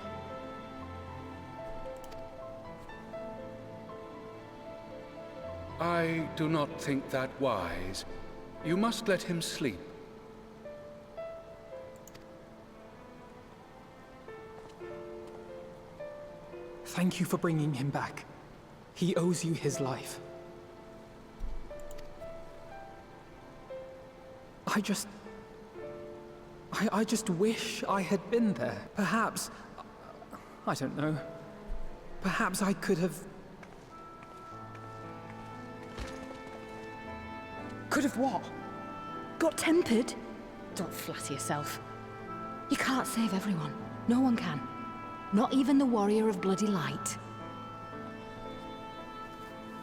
I do not think that wise. You must let him sleep. Thank you for bringing him back. He owes you his life. I just wish I had been there. Perhaps, I don't know. Perhaps I could have... Could have what? Got tempered? Don't flatter yourself. You can't save everyone. No one can. Not even the warrior of bloody light.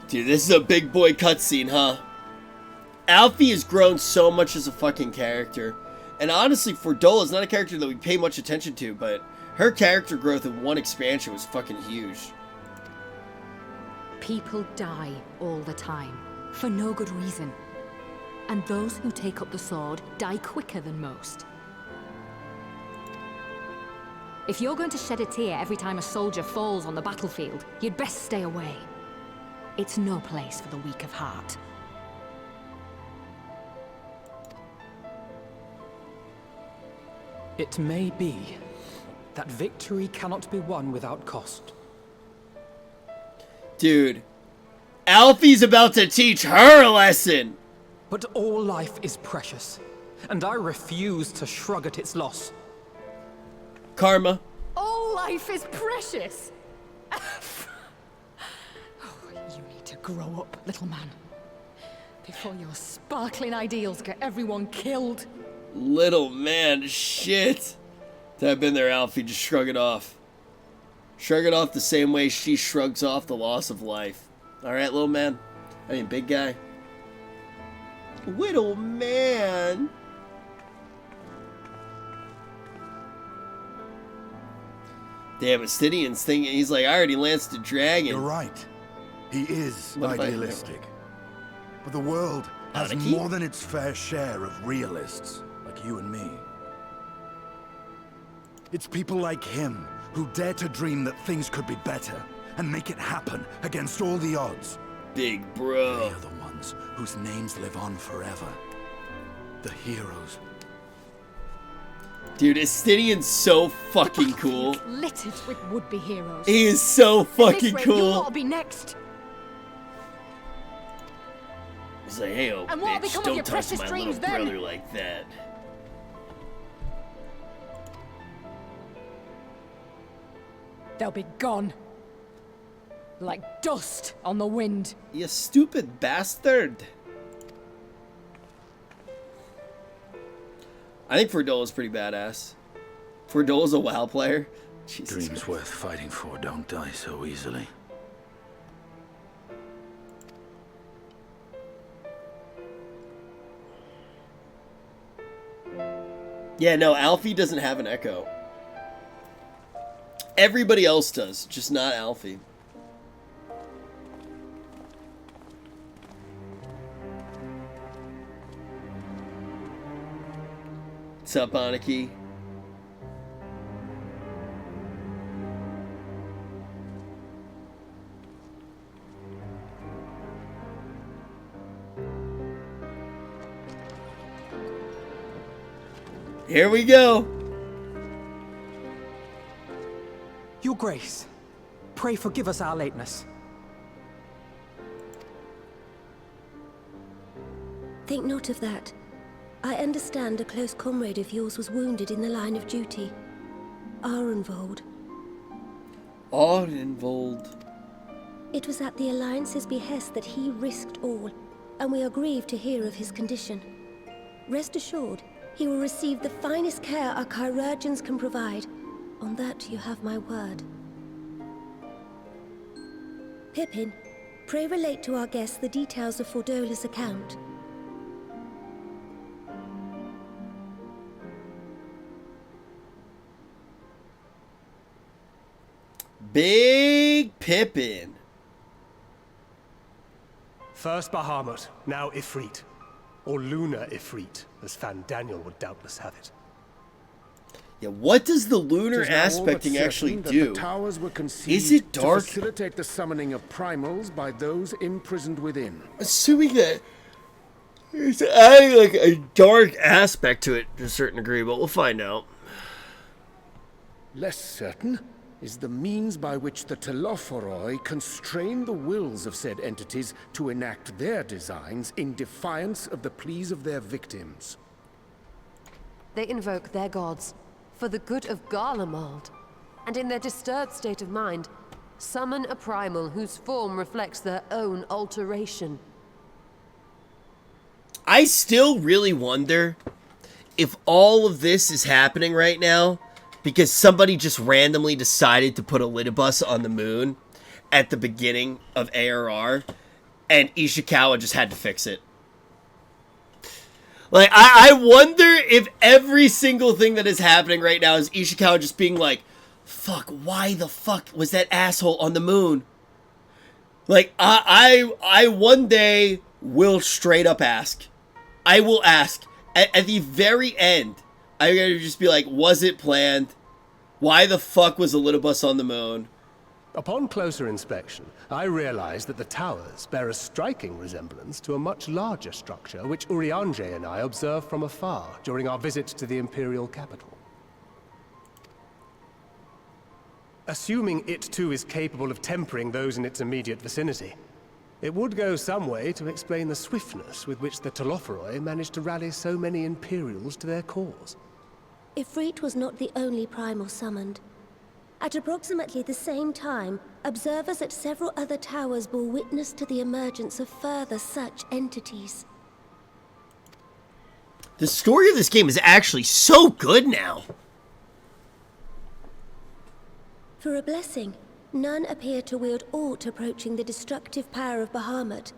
Dude, this is a big boy cutscene, huh? Alfie has grown so much as a fucking character. And honestly, Fordola is not a character that we pay much attention to, but her character growth in one expansion was fucking huge. People die all the time, for no good reason. And those who take up the sword die quicker than most. If you're going to shed a tear every time a soldier falls on the battlefield, you'd best stay away. It's no place for the weak of heart. It may be that victory cannot be won without cost. Dude, Alfie's about to teach her a lesson! But all life is precious, and I refuse to shrug at its loss. Karma. All life is precious! Oh, you need to grow up, little man. Before your sparkling ideals get everyone killed. Little man, shit. I've been there, Alfie. Just shrug it off. Shrug it off the same way she shrugs off the loss of life. Alright, little man? I mean, big guy. Little man. Damn, Estinien's thinking, he's like, I already lanced a dragon. You're right. He is What if I- idealistic. But the world has Anarchy? more than its fair share of realists, like you and me. It's people like him who dare to dream that things could be better and make it happen against all the odds. Big bro. They are the ones whose names live on forever. The heroes. Dude, Estinien's so fucking cool. Littered with would-be heroes. He is so At this fucking rate, You'll cool. ought to be next. He's like, hey, oh, And what'll bitch, become of don't your talk to precious my dreams little then? brother like that. They'll be gone. Like dust on the wind. You stupid bastard. I think Fordola's pretty badass. Fordola's a WoW player. Jesus Dreams worth fighting for don't die so easily. Yeah, no, Alfie doesn't have an echo. Everybody else does, just not Alfie. What's up, Anarchy? Here we go. Your Grace, pray forgive us our lateness. Think not of that. I understand a close comrade of yours was wounded in the line of duty. Arenvald. Arenvald. It was at the Alliance's behest that he risked all, and we are grieved to hear of his condition. Rest assured, he will receive the finest care our chirurgeons can provide. On that you have my word. Pippin, pray relate to our guests the details of Fordola's account. Big Pippin. First Bahamut, now Ifrit. Or Lunar Ifrit, as Fan Daniel would doubtless have it. Yeah, what does the lunar It is now all but aspecting certain actually that do? The towers were conceived Is it dark? to facilitate the summoning of primals by those imprisoned within. Assuming that it's adding like a dark aspect to it to a certain degree, but we'll find out. Less certain is the means by which the Telophoroi constrain the wills of said entities to enact their designs in defiance of the pleas of their victims. They invoke their gods for the good of Garlemald, and in their disturbed state of mind, summon a primal whose form reflects their own alteration. I still really wonder if all of this is happening right now because somebody just randomly decided to put a Litibus on the moon at the beginning of ARR, and Ishikawa just had to fix it. Like, I wonder if every single thing that is happening right now is Ishikawa just being like, fuck, why the fuck was that asshole on the moon? Like, I one day will straight up ask. I will ask. At the very end, I'm going to just be like, was it planned? Why the fuck was a Litibus on the moon? Upon closer inspection, I realized that the towers bear a striking resemblance to a much larger structure which Urianger and I observed from afar during our visit to the Imperial capital. Assuming it too is capable of tempering those in its immediate vicinity, it would go some way to explain the swiftness with which the Telophoroi managed to rally so many Imperials to their cause. Ifrit was not the only primal summoned. At approximately the same time, observers at several other towers bore witness to the emergence of further such entities. The story of this game is actually so good now. For a blessing, none appear to wield aught approaching the destructive power of Bahamut,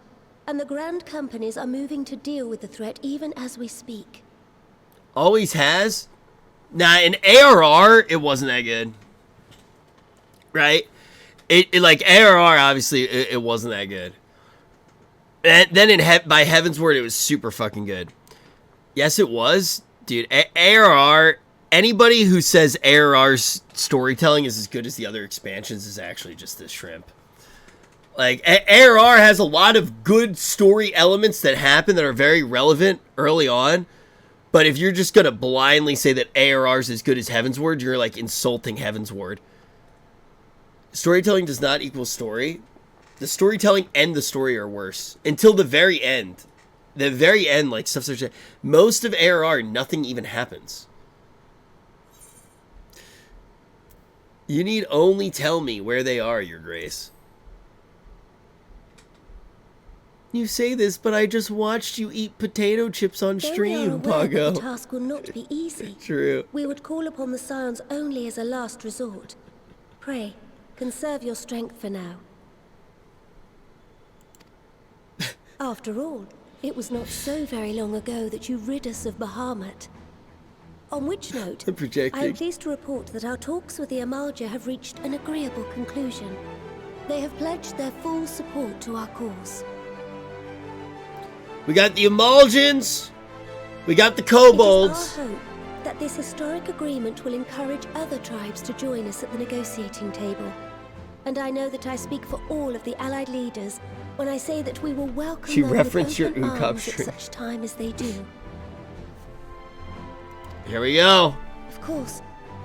and the Grand Companies are moving to deal with the threat even as we speak. Always has? Nah, in ARR, it wasn't that good. Right? It like, ARR, obviously, it wasn't that good. And then by Heaven's Word, it was super fucking good. Yes, it was. Dude, ARR, anybody who says ARR's storytelling is as good as the other expansions is actually just this shrimp. Like, ARR has a lot of good story elements that happen that are very relevant early on. But if you're just going to blindly say that ARR is as good as Heaven's Word, you're, like, insulting Heaven's Word. Storytelling does not equal story. The storytelling and the story are worse. Until the very end. The very end, like, stuff starts. Most of ARR, nothing even happens. You need only tell me where they are, Your Grace. You say this, but I just watched you eat potato chips on stream, Pago. The task will not be easy. True. We would call upon the Scions only as a last resort. Pray, conserve your strength for now. After all, it was not so very long ago that you rid us of Bahamut. On which note, I am pleased to report that our talks with the Amalj'aa have reached an agreeable conclusion. They have pledged their full support to our cause. We got the Amalj'aans. We got the kobolds. It is our hope that this historic agreement will encourage other tribes to join us at the negotiating table. And I know that I speak for all of the allied leaders when I say that we will welcome them with open arms at such time as they do. Here we go. Of course,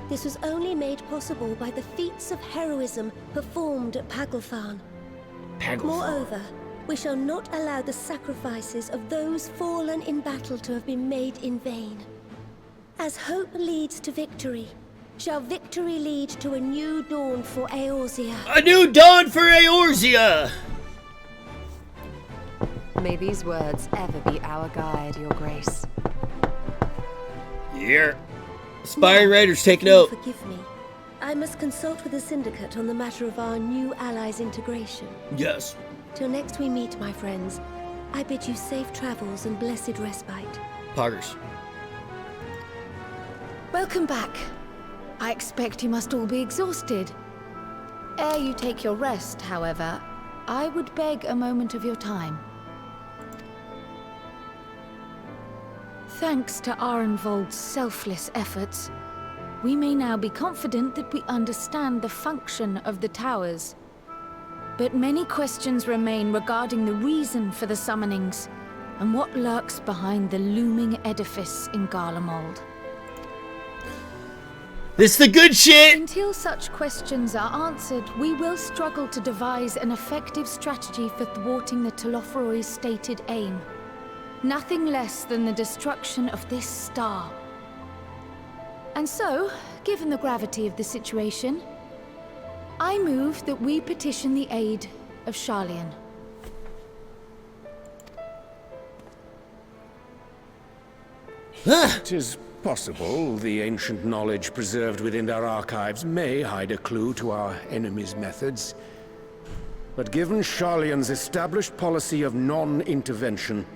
this was only made possible by the feats of heroism performed at Paglth'an. Moreover, we shall not allow the sacrifices of those fallen in battle to have been made in vain. As hope leads to victory, shall victory lead to a new dawn for Eorzea. A new dawn for Eorzea! May these words ever be our guide, Your Grace. Yeah. Aspiring Raiders, take note. Forgive me. I must consult with the Syndicate on the matter of our new allies' integration. Yes. Till next we meet, my friends, I bid you safe travels and blessed respite. Poggers. Welcome back. I expect you must all be exhausted. Ere you take your rest, however, I would beg a moment of your time. Thanks to Arenvald's selfless efforts, we may now be confident that we understand the function of the towers. But many questions remain regarding the reason for the summonings, and what lurks behind the looming edifice in Garlemald. This the good shit! Until such questions are answered, we will struggle to devise an effective strategy for thwarting the Telophoroi's stated aim. Nothing less than the destruction of this star. And so, given the gravity of the situation, I move that we petition the aid of Sharlayan. It is possible the ancient knowledge preserved within our archives may hide a clue to our enemy's methods. But given Sharlayan's established policy of non-intervention,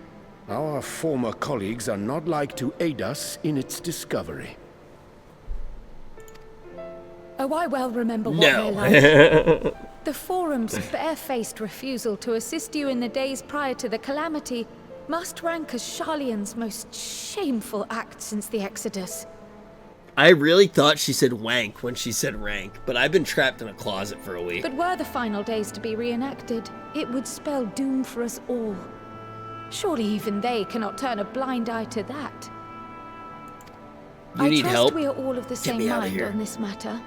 our former colleagues are not like to aid us in its discovery. Oh, I well remember what they're like. The Forum's barefaced refusal to assist you in the days prior to the calamity must rank as Sharlayan's most shameful act since the Exodus. I really thought she said wank when she said rank, but I've been trapped in a closet for a week. But were the final days to be reenacted, it would spell doom for us all. Surely even they cannot turn a blind eye to that. You need help? I trust we are all of the same mind on this matter.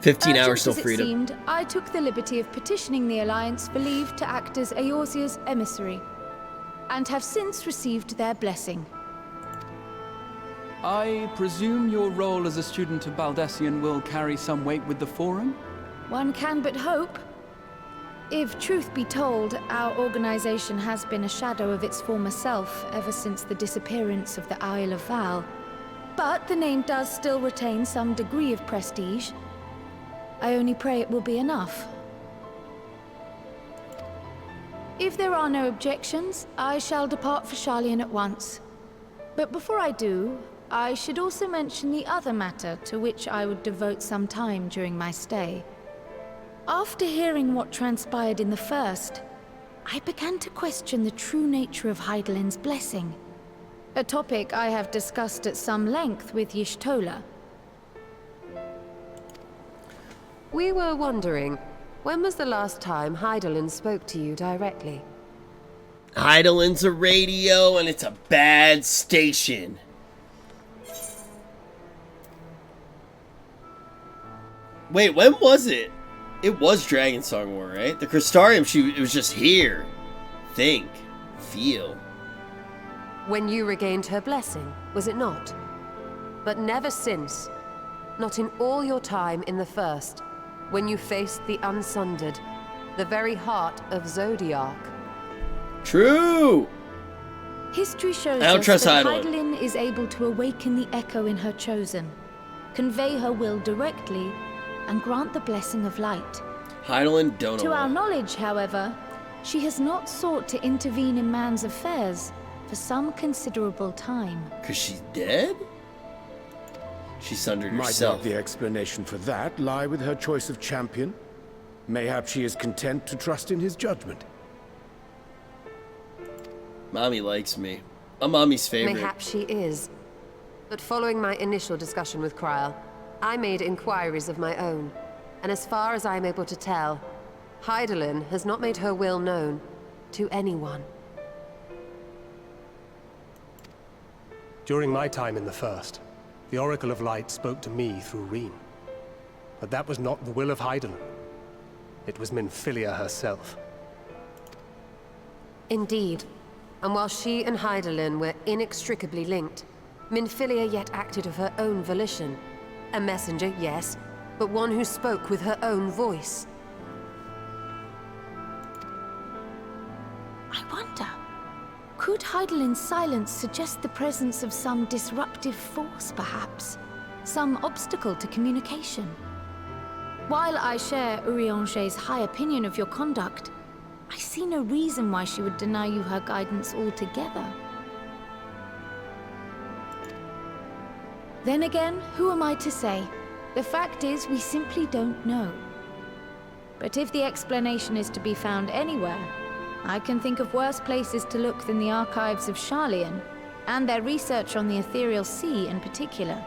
15 Urgent hours till as it freedom. seemed, I took the liberty of petitioning the Alliance for leave to act as Eorzea's emissary, and have since received their blessing. I presume your role as a student of Baldesion will carry some weight with the Forum? One can but hope. If truth be told, our organization has been a shadow of its former self ever since the disappearance of the Isle of Val. But the name does still retain some degree of prestige. I only pray it will be enough. If there are no objections, I shall depart for Sharlayan at once. But before I do, I should also mention the other matter to which I would devote some time during my stay. After hearing what transpired in the first, I began to question the true nature of Hydaelyn's blessing. A topic I have discussed at some length with Y'shtola. We were wondering, when was the last time Hydaelyn spoke to you directly? Hydaelyn's a radio, and it's a bad station. Wait, when was it? It was Dragon Song War, right? The Crystarium, it was just here. Think. Feel. When you regained her blessing, was it not? But never since. Not in all your time in the First, when you faced the Unsundered, the very heart of Zodiark. True! History shows I don't us trust that Hydaelyn. Hydaelyn is able to awaken the echo in her chosen, convey her will directly, and grant the blessing of light. Hydaelyn, don't To know. our knowledge, however, she has not sought to intervene in man's affairs for some considerable time. Because she's dead? She sundered Might herself. not the explanation for that lie with her choice of champion? Mayhap she is content to trust in his judgment. Mommy likes me. I'm Mommy's favorite. Mayhaps she is. But following my initial discussion with Kryl, I made inquiries of my own. And as far as I'm able to tell, Hydaelyn has not made her will known to anyone. During my time in the First, the Oracle of Light spoke to me through Reen. But that was not the will of Hydaelyn. It was Minfilia herself. Indeed. And while she and Hydaelyn were inextricably linked, Minfilia yet acted of her own volition. A messenger, yes, but one who spoke with her own voice. I wonder, could Hydaelyn's silence suggest the presence of some disruptive force, perhaps? Some obstacle to communication? While I share Urianger's high opinion of your conduct, I see no reason why she would deny you her guidance altogether. Then again, who am I to say? The fact is, we simply don't know. But if the explanation is to be found anywhere, I can think of worse places to look than the archives of Sharlayan, and their research on the Ethereal Sea in particular.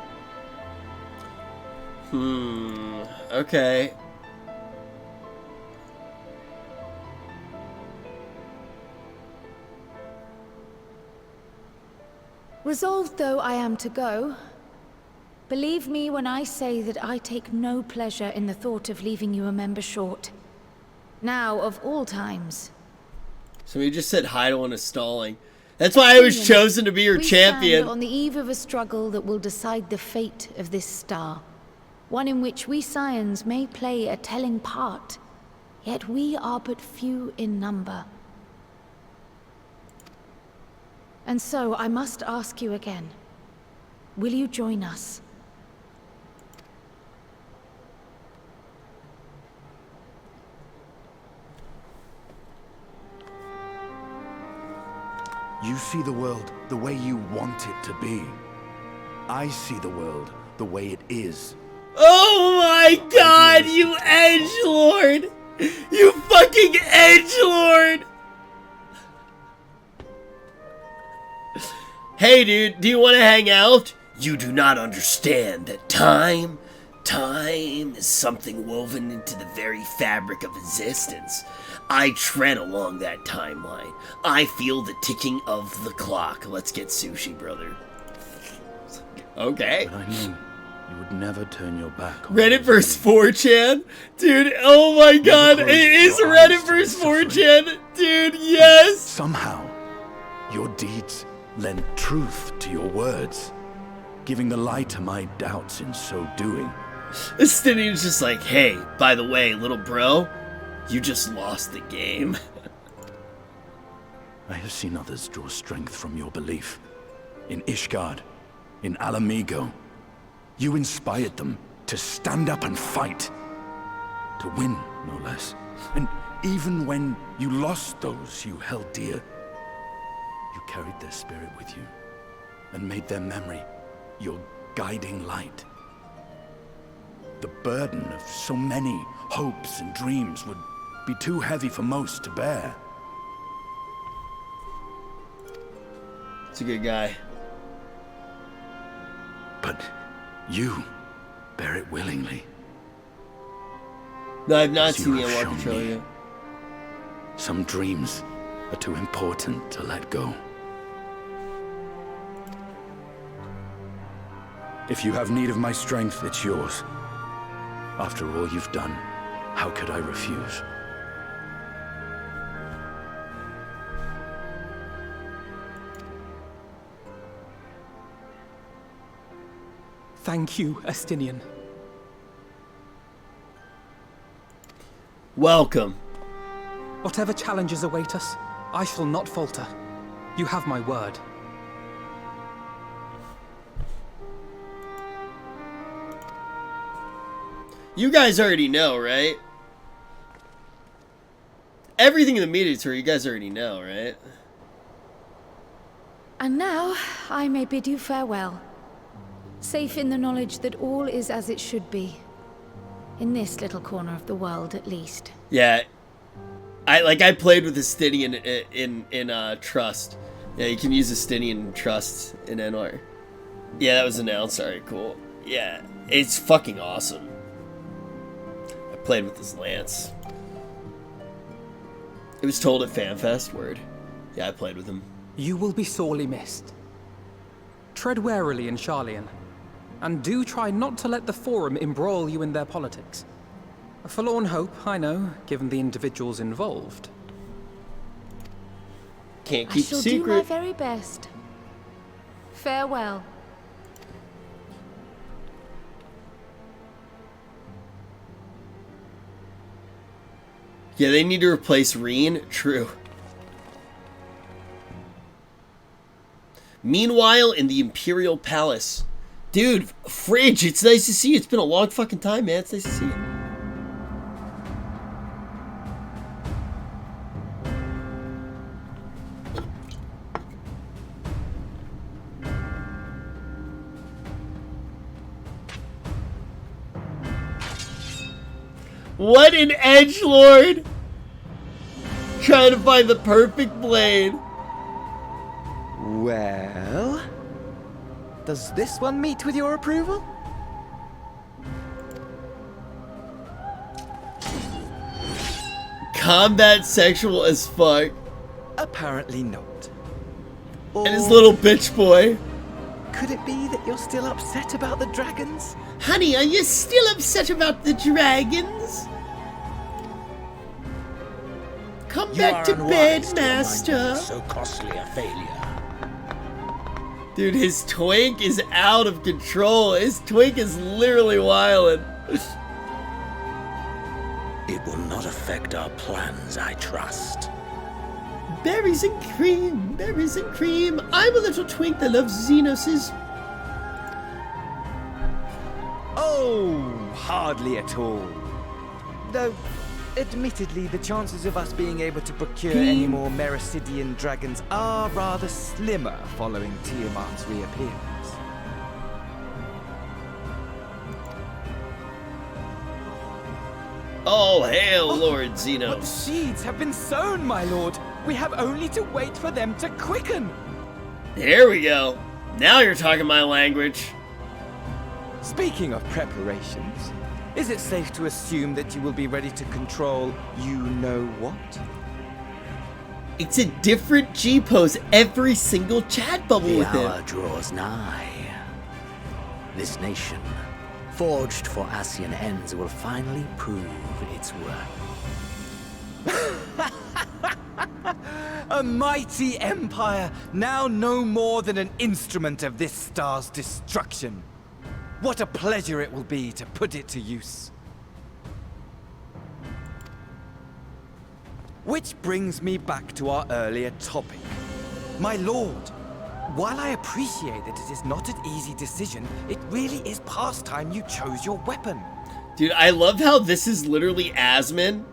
Okay. Resolved though I am to go, believe me when I say that I take no pleasure in the thought of leaving you a member short. Now, of all times. So you just said Hydaelyn is stalling. That's why I was chosen to be your champion. Stand on the eve of a struggle that will decide the fate of this star. One in which we Scions may play a telling part, yet we are but few in number. And so I must ask you again, will you join us? You see the world the way you want it to be. I see the world the way it is. Oh my god, you edgelord! You fucking edgelord! Hey dude, do you want to hang out? You do not understand that time is something woven into the very fabric of existence. I tread along that timeline. I feel the ticking of the clock. Let's get sushi, brother. Okay. But I mean, you would never turn your back on Reddit versus 4chan? Dude, oh my god, it is Reddit versus 4chan! Dude, yes! Somehow, your deeds lent truth to your words, giving the lie to my doubts in so doing. Estinien's just like, hey, by the way, little bro, you just lost the game. I have seen others draw strength from your belief. In Ishgard, in Alamigo, you inspired them to stand up and fight. To win, no less. And even when you lost those you held dear, you carried their spirit with you and made their memory your guiding light. The burden of so many hopes and dreams would be too heavy for most to bear. It's a good guy. But you bear it willingly. No, I've not As seen you the have Unwalker shown trailer me, yet. Some dreams are too important to let go. If you have need of my strength, it's yours. After all you've done, how could I refuse? Thank you, Estinien. Welcome. Whatever challenges await us, I shall not falter. You have my word. You guys already know, right? Everything in the media tour, you guys already know, right? And now, I may bid you farewell. Safe in the knowledge that all is as it should be. In this little corner of the world, at least. Yeah. I played with Estinien in Trust. Yeah, you can use Estinien Trust in NR. Yeah, that was announced. Alright, cool. Yeah, it's fucking awesome. I played with this lance. It was told at FanFest, word. Yeah, I played with him. You will be sorely missed. Tread warily in Sharlayan, and do try not to let the Forum embroil you in their politics. A forlorn hope, I know, given the individuals involved. Can't I keep shall secret. do my very best. Farewell. Yeah, they need to replace Reen. True. Meanwhile, in the Imperial Palace. Dude, Fridge, it's nice to see you. It's been a long fucking time, man. It's nice to see you. What an edgelord! Trying to find the perfect blade. Well, does this one meet with your approval? Combat sexual as fuck. Apparently not. And his little bitch boy. Could it be that you're still upset about the dragons? Honey, are you still upset about the dragons? Come back to bed, master. So costly a failure. Dude, his twink is out of control. His twink is literally wildin'. It will not affect our plans, I trust. Berries and cream, berries and cream. I'm a little twink that loves Zenos's. Oh, hardly at all. Though, admittedly, the chances of us being able to procure any more Mericidian dragons are rather slimmer following Tiamat's reappearance. Oh, hail, Lord Zenos. What seeds have been sown, my lord? We have only to wait for them to quicken. There we go. Now you're talking my language. Speaking of preparations, is it safe to assume that you will be ready to control you-know-what? It's a different G-pose every single chat bubble The with hour him. draws nigh. This nation forged for Ascian ends, will finally prove its worth. A mighty empire, now no more than an instrument of this star's destruction. What a pleasure it will be to put it to use. Which brings me back to our earlier topic. My lord, while I appreciate that it is not an easy decision, it really is past time you chose your weapon. Dude, I love how this is literally Asmon.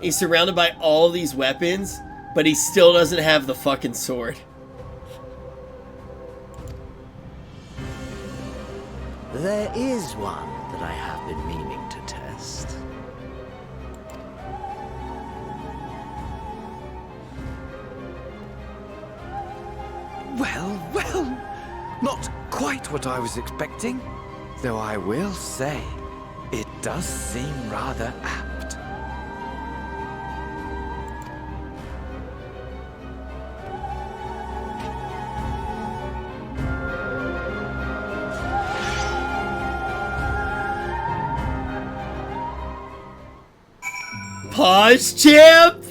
He's surrounded by all these weapons, but he still doesn't have the fucking sword. There is one that I have been meaning to test. Well, well, not quite what I was expecting, though I will say, it does seem rather apt. Pause, champ!